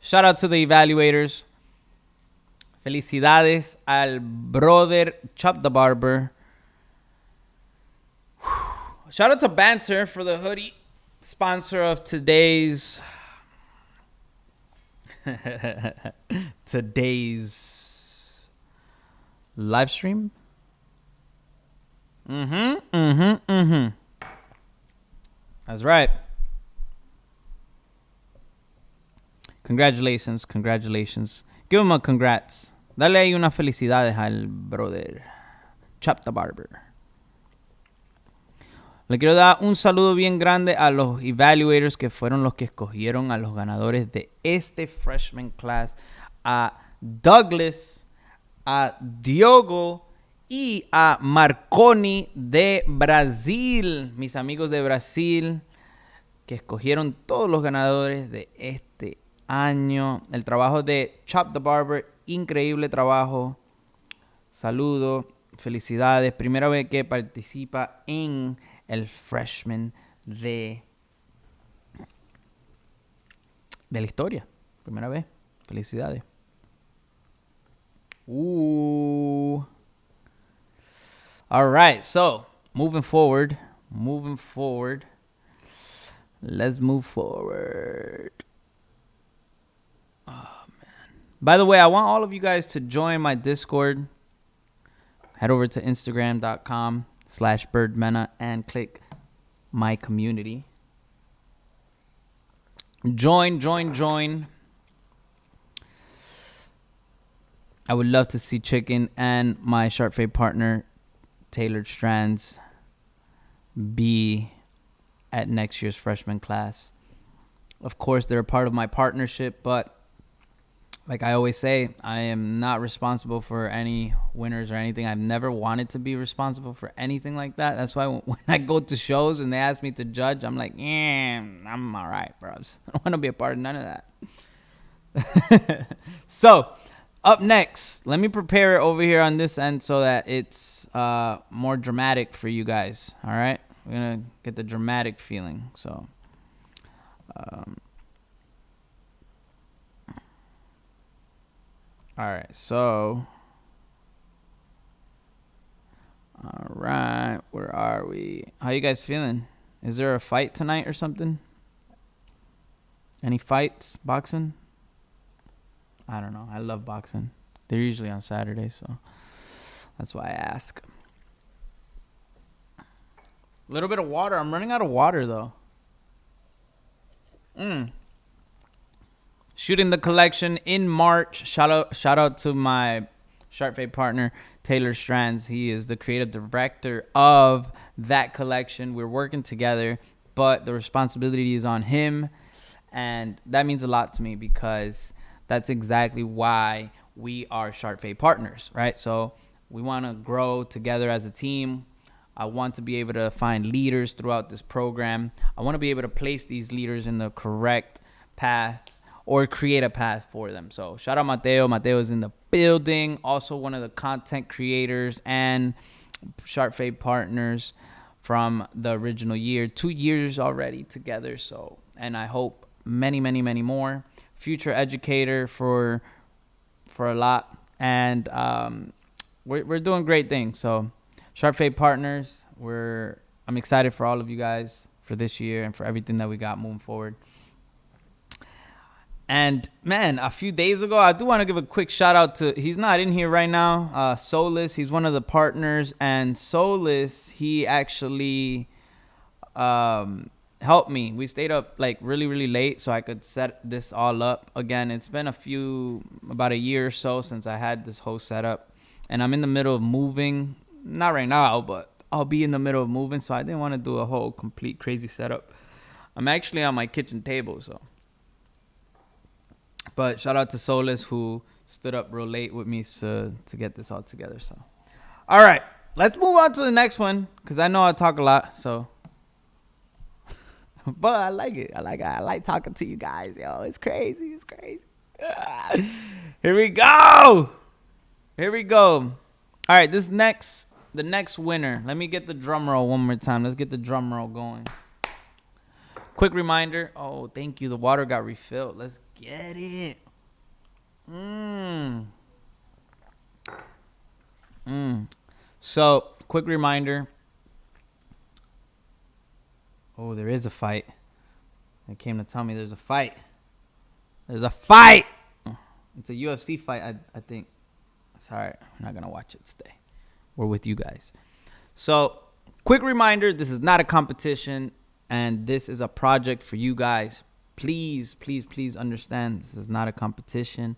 Speaker 1: Shout out to the evaluators. Felicidades al brother Chop the Barber. Shout out to Banter for the hoodie, sponsor of today's live stream. That's right. Congratulations, congratulations. Give him a congrats. Dale ahí unas felicidades al brother Chop the Barber. Le quiero dar un saludo bien grande a los evaluators que fueron los que escogieron a los ganadores de este freshman class. A Douglas, a Diogo y a Marconi de Brasil. Mis amigos de Brasil que escogieron todos los ganadores de este año. El trabajo de Chop the Barber, increíble trabajo. Saludo, felicidades. Primera vez que participa en el freshman de la historia. Primera vez. Felicidades. All right. So, moving forward. Let's move forward. Oh, man. By the way, I want all of you guys to join my Discord. Head over to Instagram.com/Byrd Mena and click my community. Join. I would love to see Chicken and my Sharpfade partner, Tailored Strands, be at next year's freshman class. Of course, they're a part of my partnership, but like I always say, I am not responsible for any winners or anything. I've never wanted to be responsible for anything like that. That's why when I go to shows and they ask me to judge, I'm like, yeah, I'm all right, bros. I don't want to be a part of none of that. So, up next, let me prepare it over here on this end so that it's more dramatic for you guys. All right? We're going to get the dramatic feeling. So, all right, so, all right, where are we? How you guys feeling? Is there a fight tonight or something? Any fights, boxing? I don't know. I love boxing. They're usually on Saturday, so that's why I ask. A little bit of water. I'm running out of water, though. Shooting the collection in March. Shout out to my Sharpfade partner, Taylor Strands. He is the creative director of that collection. We're working together, but the responsibility is on him. And that means a lot to me because that's exactly why we are Sharpfade partners, right? So we want to grow together as a team. I want to be able to find leaders throughout this program. I want to be able to place these leaders in the correct path or create a path for them. So shout out Mateo. Mateo is in the building. Also one of the content creators and Sharpfade partners from the original year. 2 years already together. So, and I hope many, many, many more. Future educator for a lot. And we're doing great things. So Sharpfade partners, I'm excited for all of you guys for this year and for everything that we got moving forward. And, man, a few days ago, I do want to give a quick shout-out to, he's not in here right now, Solis. He's one of the partners. And Solis, he actually helped me. We stayed up, like, really, really late so I could set this all up. Again, it's been about a year or so since I had this whole setup. And I'm in the middle of moving. Not right now, but I'll be in the middle of moving. So I didn't want to do a whole complete crazy setup. I'm actually on my kitchen table, so. But shout out to Solis who stood up real late with me to get this all together. So, all right, let's move on to the next one because I know I talk a lot. So, but I like it. I like talking to you guys. Yo, it's crazy. It's crazy. Here we go. All right, the next winner. Let me get the drum roll one more time. Let's get the drum roll going. Quick reminder. Oh, thank you. The water got refilled. Let's get it. So, quick reminder. Oh, there is a fight. They came to tell me there's a fight. There's a fight. It's a UFC fight, I think. Sorry, I'm not going to watch it today. We're with you guys. So, quick reminder. This is not a competition. And this is a project for you guys. Please, please, please understand this is not a competition.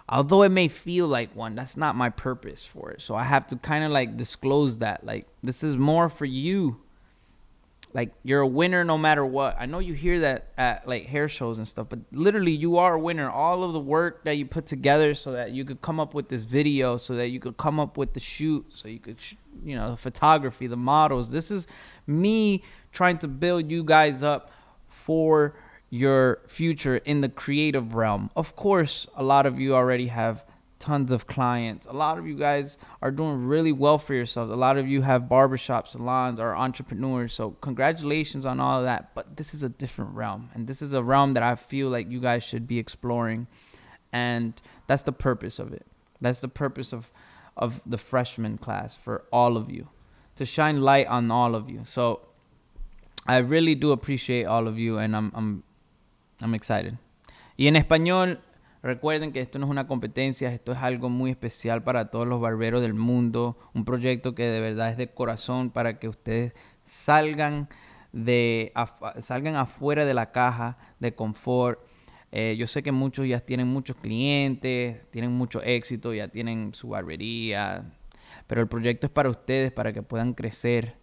Speaker 1: Although it may feel like one, that's not my purpose for it. So I have to kind of like disclose that. Like, this is more for you. Like, you're a winner no matter what. I know you hear that at like hair shows and stuff, but literally you are a winner. All of the work that you put together so that you could come up with this video, so that you could come up with the shoot, so you could, the photography, the models. This is me trying to build you guys up for your future in the creative realm. Of course, a lot of you already have tons of clients. A lot of you guys are doing really well for yourselves. A lot of you have barbershop salons or entrepreneurs. So congratulations on all of that. But this is a different realm. And this is a realm that I feel like you guys should be exploring. And that's the purpose of it. That's the purpose of the freshman class for all of you. To shine light on all of you. So I really do appreciate all of you. And I'm excited. Y en español, recuerden que esto no es una competencia, esto es algo muy especial para todos los barberos del mundo, un proyecto que de verdad es de corazón para que ustedes salgan afuera de la caja de confort. Yo sé que muchos ya tienen muchos clientes, tienen mucho éxito, ya tienen su barbería, pero el proyecto es para ustedes, para que puedan crecer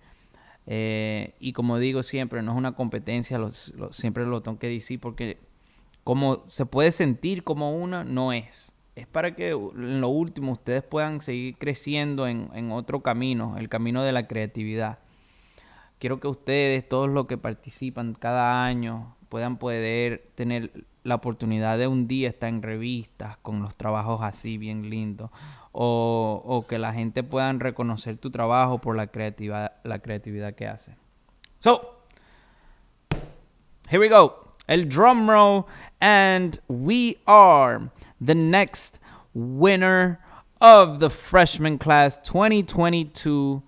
Speaker 1: Y como digo siempre, no es una competencia, siempre lo tengo que decir porque como se puede sentir como una, no es. Es para que en lo último ustedes puedan seguir creciendo en otro camino, el camino de la creatividad. Quiero que ustedes, todos los que participan cada año, puedan poder tener la oportunidad de un día estar en revistas con los trabajos así bien lindos. O que la gente pueda reconocer tu trabajo por la creatividad que hace. So, here we go. El drum roll. And we are the next winner of the freshman class 2022.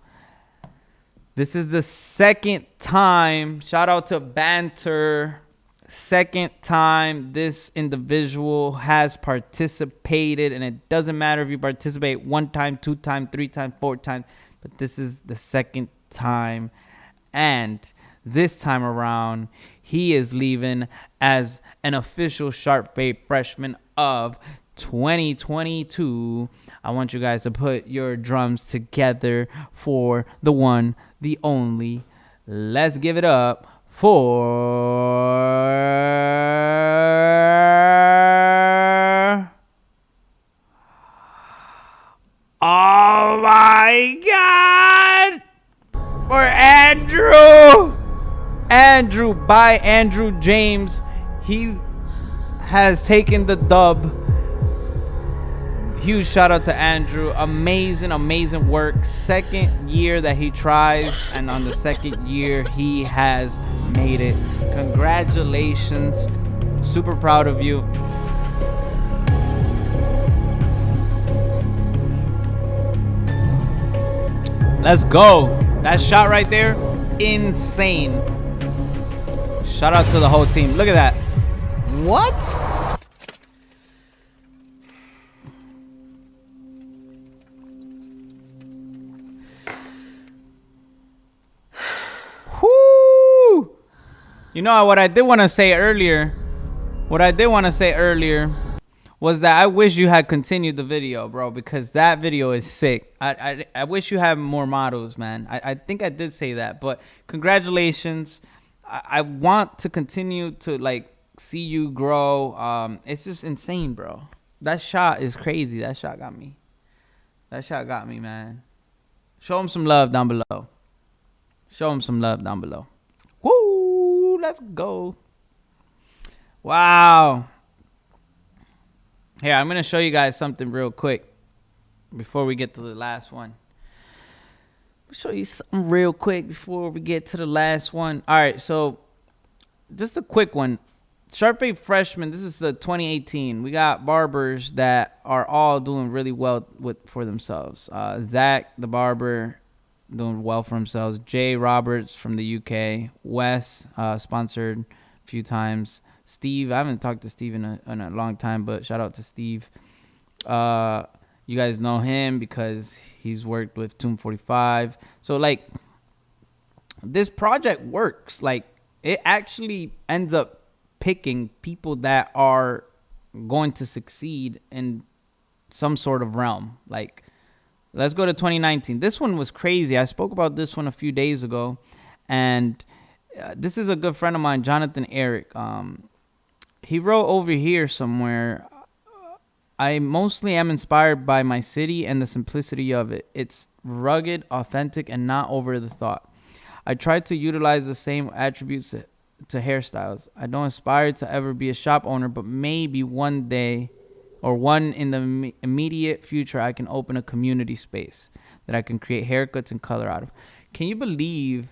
Speaker 1: This is the second time. Shout out to Banter. Second time this individual has participated, and it doesn't matter if you participate 1 time, 2 times, 3 times, 4 times, but this is the second time. And this time around, he is leaving as an official Sharpfade Freshman of 2022. I want you guys to put your drums together for the one, the only. Let's give it up for oh my God, for Andrew by Andrew James. He has taken the dub. Huge shout out to Andrew. Amazing work. Second year that he tries, and on the second year he has made it. Congratulations. Super proud of you. Let's go. That shot right there, insane. Shout out to the whole team. Look at that. What? Whoo! You know what I did want to say earlier? Was that I wish you had continued the video, bro, because that video is sick. I wish you had more models, man. I think I did say that, but congratulations. I want to continue to like see you grow. It's just insane, bro. That shot is crazy. That shot got me, man. Show him some love down below. Woo! Let's go. Wow. Here, I'm going to show you guys something real quick before we get to the last one. All right, so just a quick one. Sharpfade Freshman, this is the 2018. We got barbers that are all doing really well for themselves. Zach, the barber, doing well for themselves. Jay Roberts from the UK. Wes, sponsored a few times. Steve, I haven't talked to Steve in a long time, but shout out to Steve. You guys know him because he's worked with Tomb 45. So, like, this project works. Like, it actually ends up picking people that are going to succeed in some sort of realm. Like, let's go to 2019. This one was crazy. I spoke about this one a few days ago, and this is a good friend of mine, Jonathan Eric. He wrote over here somewhere, I mostly am inspired by my city and the simplicity of it. It's rugged, authentic, and not over the thought. I try to utilize the same attributes to hairstyles. I don't aspire to ever be a shop owner, but maybe one day or one in the immediate future, I can open a community space that I can create haircuts and color out of. Can you believe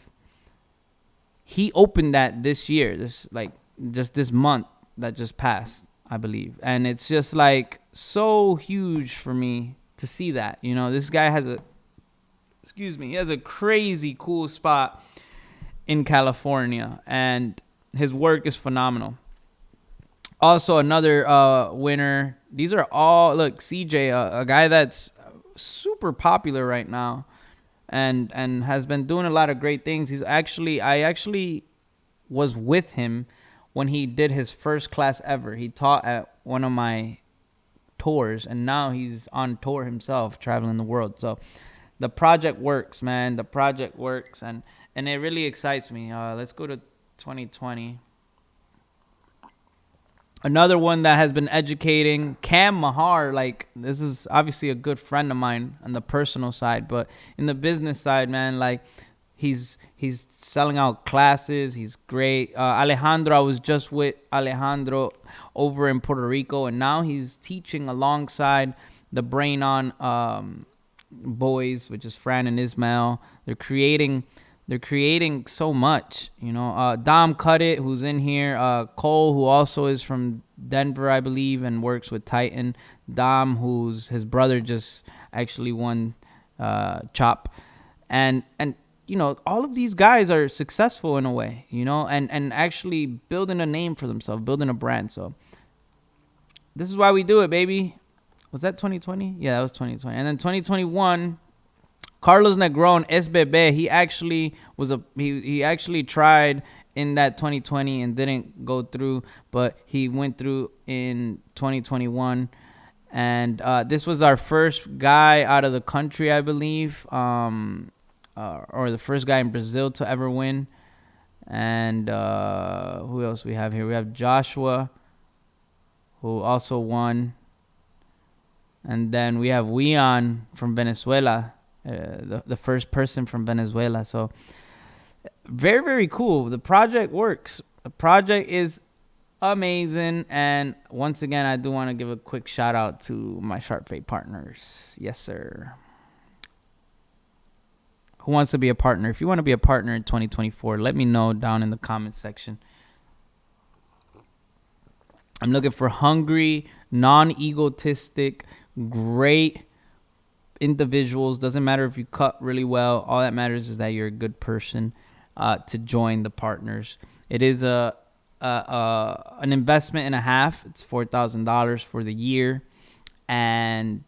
Speaker 1: he opened that this year, just this month that just passed, I believe. And it's just like so huge for me to see that. You know, this guy has a crazy cool spot in California, and his work is phenomenal. Also, another winner. These are all, look, CJ, a guy that's super popular right now and has been doing a lot of great things. I actually was with him when he did his first class ever. He taught at one of my tours, and now he's on tour himself, traveling the world. So the project works, man. The project works, and it really excites me. Let's go to 2020. Another one that has been educating, Cam Mahar. Like, this is obviously a good friend of mine on the personal side, but in the business side, man, like, he's selling out classes. He's great. Alejandro, I was just with Alejandro over in Puerto Rico, and now he's teaching alongside the Brain On boys, which is Fran and Ismail. They're creating so much, you know. Dom Cudit, who's in here. Cole, who also is from Denver, I believe, and works with Titan. Dom, who's his brother just actually won Chop. And you know, all of these guys are successful in a way, you know, and actually building a name for themselves, building a brand. So this is why we do it, baby. Was that 2020? Yeah, that was 2020. And then 2021, Carlos Negron, SBB, he actually he actually tried in that 2020 and didn't go through, but he went through in 2021. And this was our first guy out of the country, I believe, or the first guy in Brazil to ever win. And who else we have here? We have Joshua, who also won. And then we have Weon from Venezuela, the first person from Venezuela. So very, very cool. The project works. The project is amazing. And once again, I do want to give a quick shout out to my Sharpfade partners. Yes, sir. Who wants to be a partner? If you want to be a partner in 2024, let me know down in the comments section. I'm looking for hungry, non-egotistic, great individuals. Doesn't matter if you cut really well. All that matters is that you're a good person to join the partners. It is an investment and a half. It's $4,000 for the year, and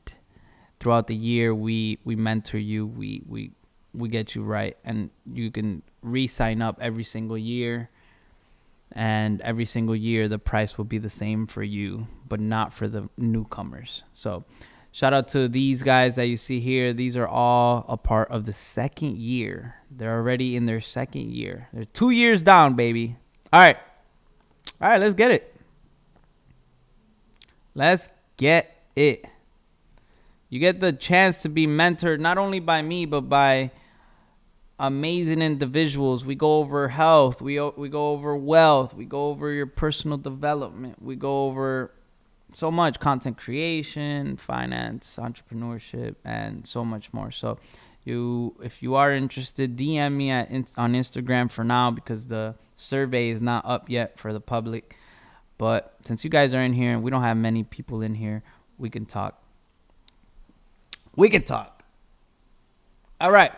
Speaker 1: throughout the year we mentor you. We get you right, and you can re-sign up every single year. And every single year, the price will be the same for you, but not for the newcomers. So shout out to these guys that you see here. These are all a part of the second year. They're already in their second year. They're 2 years down, baby. All right, let's get it. Let's get it. You get the chance to be mentored not only by me, but by amazing individuals. We go over health. We go over wealth. We go over your personal development. We go over so much: content creation, finance, entrepreneurship, and so much more. So if you are interested, DM me on Instagram for now, because the survey is not up yet for the public. But since you guys are in here and we don't have many people in here, we can talk. All right.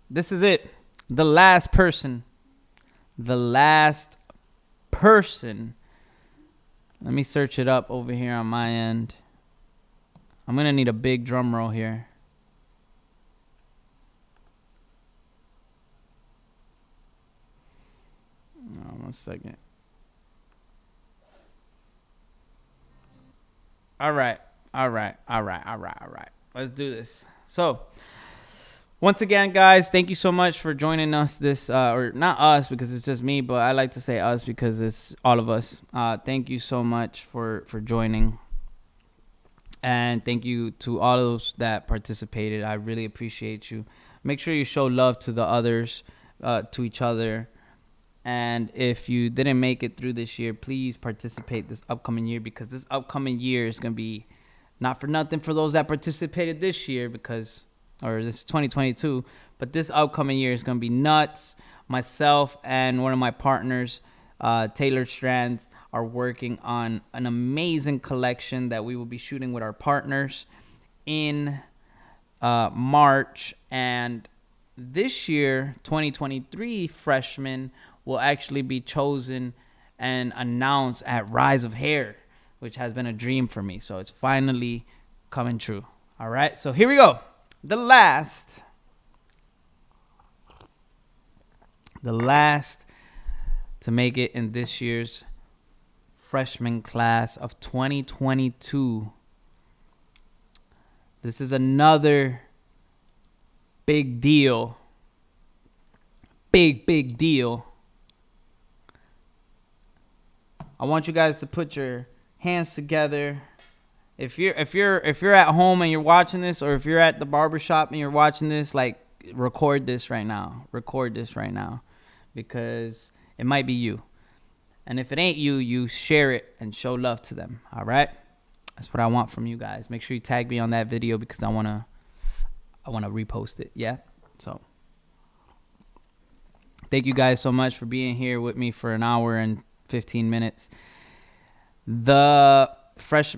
Speaker 1: This is it. The last person. Let me search it up over here on my end. I'm going to need a big drum roll here. Oh, 1 second. All right. Let's do this. So, once again, guys, thank you so much for joining us or not us because it's just me, but I like to say us because it's all of us. Thank you so much for joining. And thank you to all those that participated. I really appreciate you. Make sure you show love to the others, to each other. And if you didn't make it through this year, please participate this upcoming year, because this upcoming year is going to be not for nothing for those that participated this year, or this 2022, but this upcoming year is going to be nuts. Myself and one of my partners, Taylor Strands, are working on an amazing collection that we will be shooting with our partners in March. And this year, 2023 freshmen will actually be chosen and announced at Rise of Hair, which has been a dream for me. So it's finally coming true. All right, so here we go. The last to make it in this year's freshman class of 2022. This is another Big deal. Big deal. I want you guys to put your hands together. If you're at home and you're watching this, or if you're at the barbershop and you're watching this, like, record this right now. Record this right now, because it might be you. And if it ain't you, you share it and show love to them. All right? That's what I want from you guys. Make sure you tag me on that video, because I wanna repost it. Yeah. So thank you guys so much for being here with me for an hour and 15 minutes. The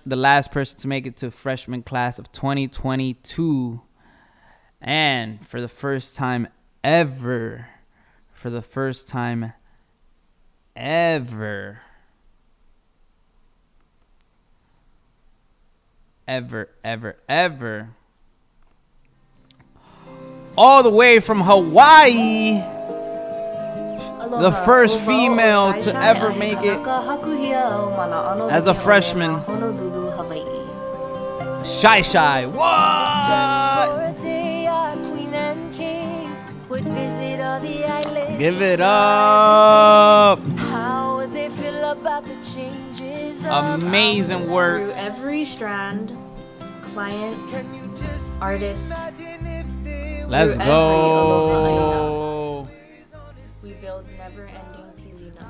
Speaker 1: last person to make it to freshman class of 2022, and for the first time ever, all the way from Hawaii, the first female to ever make it as a freshman, Shy. What? Give it up.
Speaker 5: How would they feel about the changes?
Speaker 1: Amazing work.
Speaker 4: Through every strand, client, artist.
Speaker 1: Let's go.
Speaker 4: We build never-ending Pilina.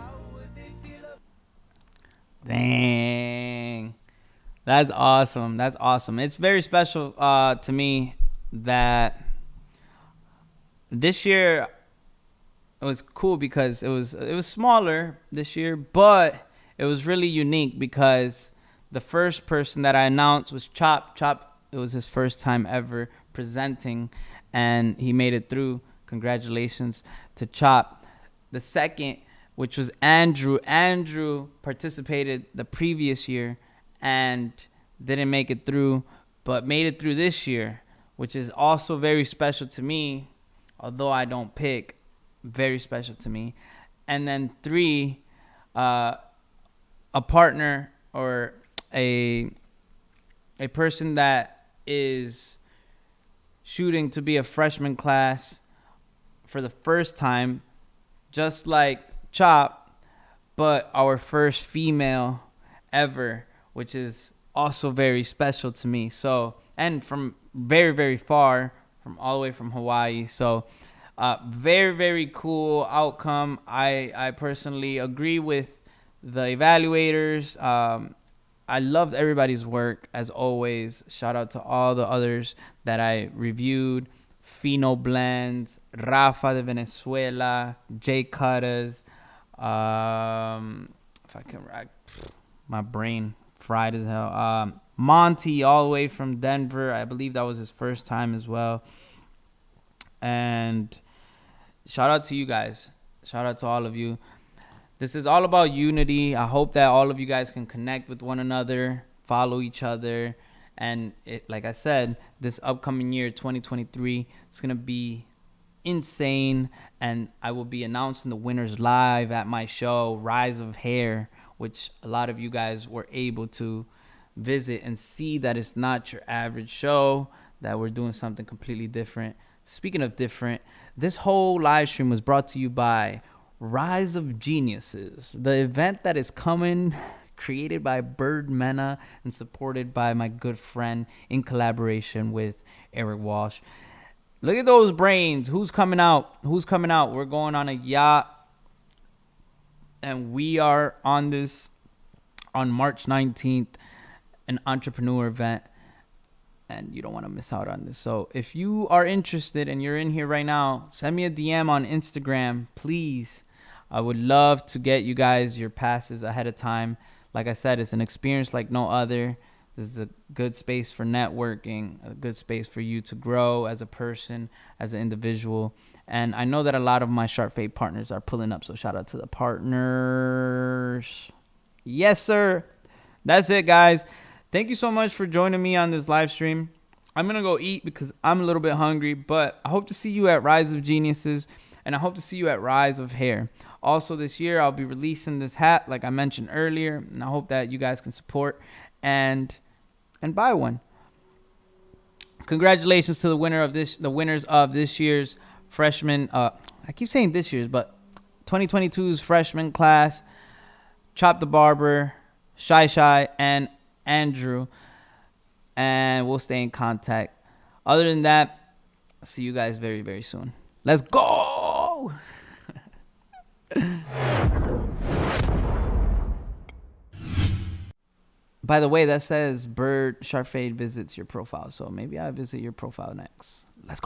Speaker 1: Dang. That's awesome. It's very special to me that this year it was cool, because it was smaller this year, but it was really unique because the first person that I announced was Chop. It was his first time ever presenting, and he made it through. Congratulations to Chop. The second, which was Andrew. Andrew participated the previous year and didn't make it through, but made it through this year, which is also very special to me, although I don't pick. Very special to me. And then 3, a partner, or a person that is shooting to be a freshman class for the first time, just like Chop, but our first female ever, which is also very special to me. So, and from very, very far, from all the way from Hawaii. So very cool outcome. I personally agree with the evaluators. I loved everybody's work, as always. Shout out to all the others that I reviewed. Fino Blends, Rafa de Venezuela, Jay Cuttas. If I can, my brain fried as hell. Monty, all the way from Denver. I believe that was his first time as well. And shout out to you guys. Shout out to all of you. This is all about unity. I hope that all of you guys can connect with one another, follow each other. And like I said, this upcoming year, 2023, it's going to be insane. And I will be announcing the winners live at my show, Rise of Hair, which a lot of you guys were able to visit and see that it's not your average show, that we're doing something completely different. Speaking of different, this whole live stream was brought to you by Rise of Geniuses, the event that is coming, created by Byrd Mena and supported by my good friend in collaboration with Eric Walsh. Look at those brains. Who's coming out? We're going on a yacht, and we are on this on March 19th, an entrepreneur event. And you don't want to miss out on this. So if you are interested and you're in here right now, send me a DM on Instagram, please. I would love to get you guys your passes ahead of time. Like I said, it's an experience like no other. This is a good space for networking, a good space for you to grow as a person, as an individual. And I know that a lot of my Sharpfade partners are pulling up, so shout out to the partners. Yes, sir. That's it, guys. Thank you so much for joining me on this live stream. I'm going to go eat because I'm a little bit hungry, but I hope to see you at Rise of Geniuses, and I hope to see you at Rise of Hair. Also this year, I'll be releasing this hat like I mentioned earlier, and I hope that you guys can support and buy one. congratulations to the winners of this year's freshman. I keep saying this year's, but 2022's freshman class. Chop the Barber, Shy, and Andrew. And we'll stay in contact. Other than that, I'll see you guys very, very soon. Let's go! By the way, that says Byrd Sharpfade visits your profile. So maybe I'll visit your profile next. Let's go.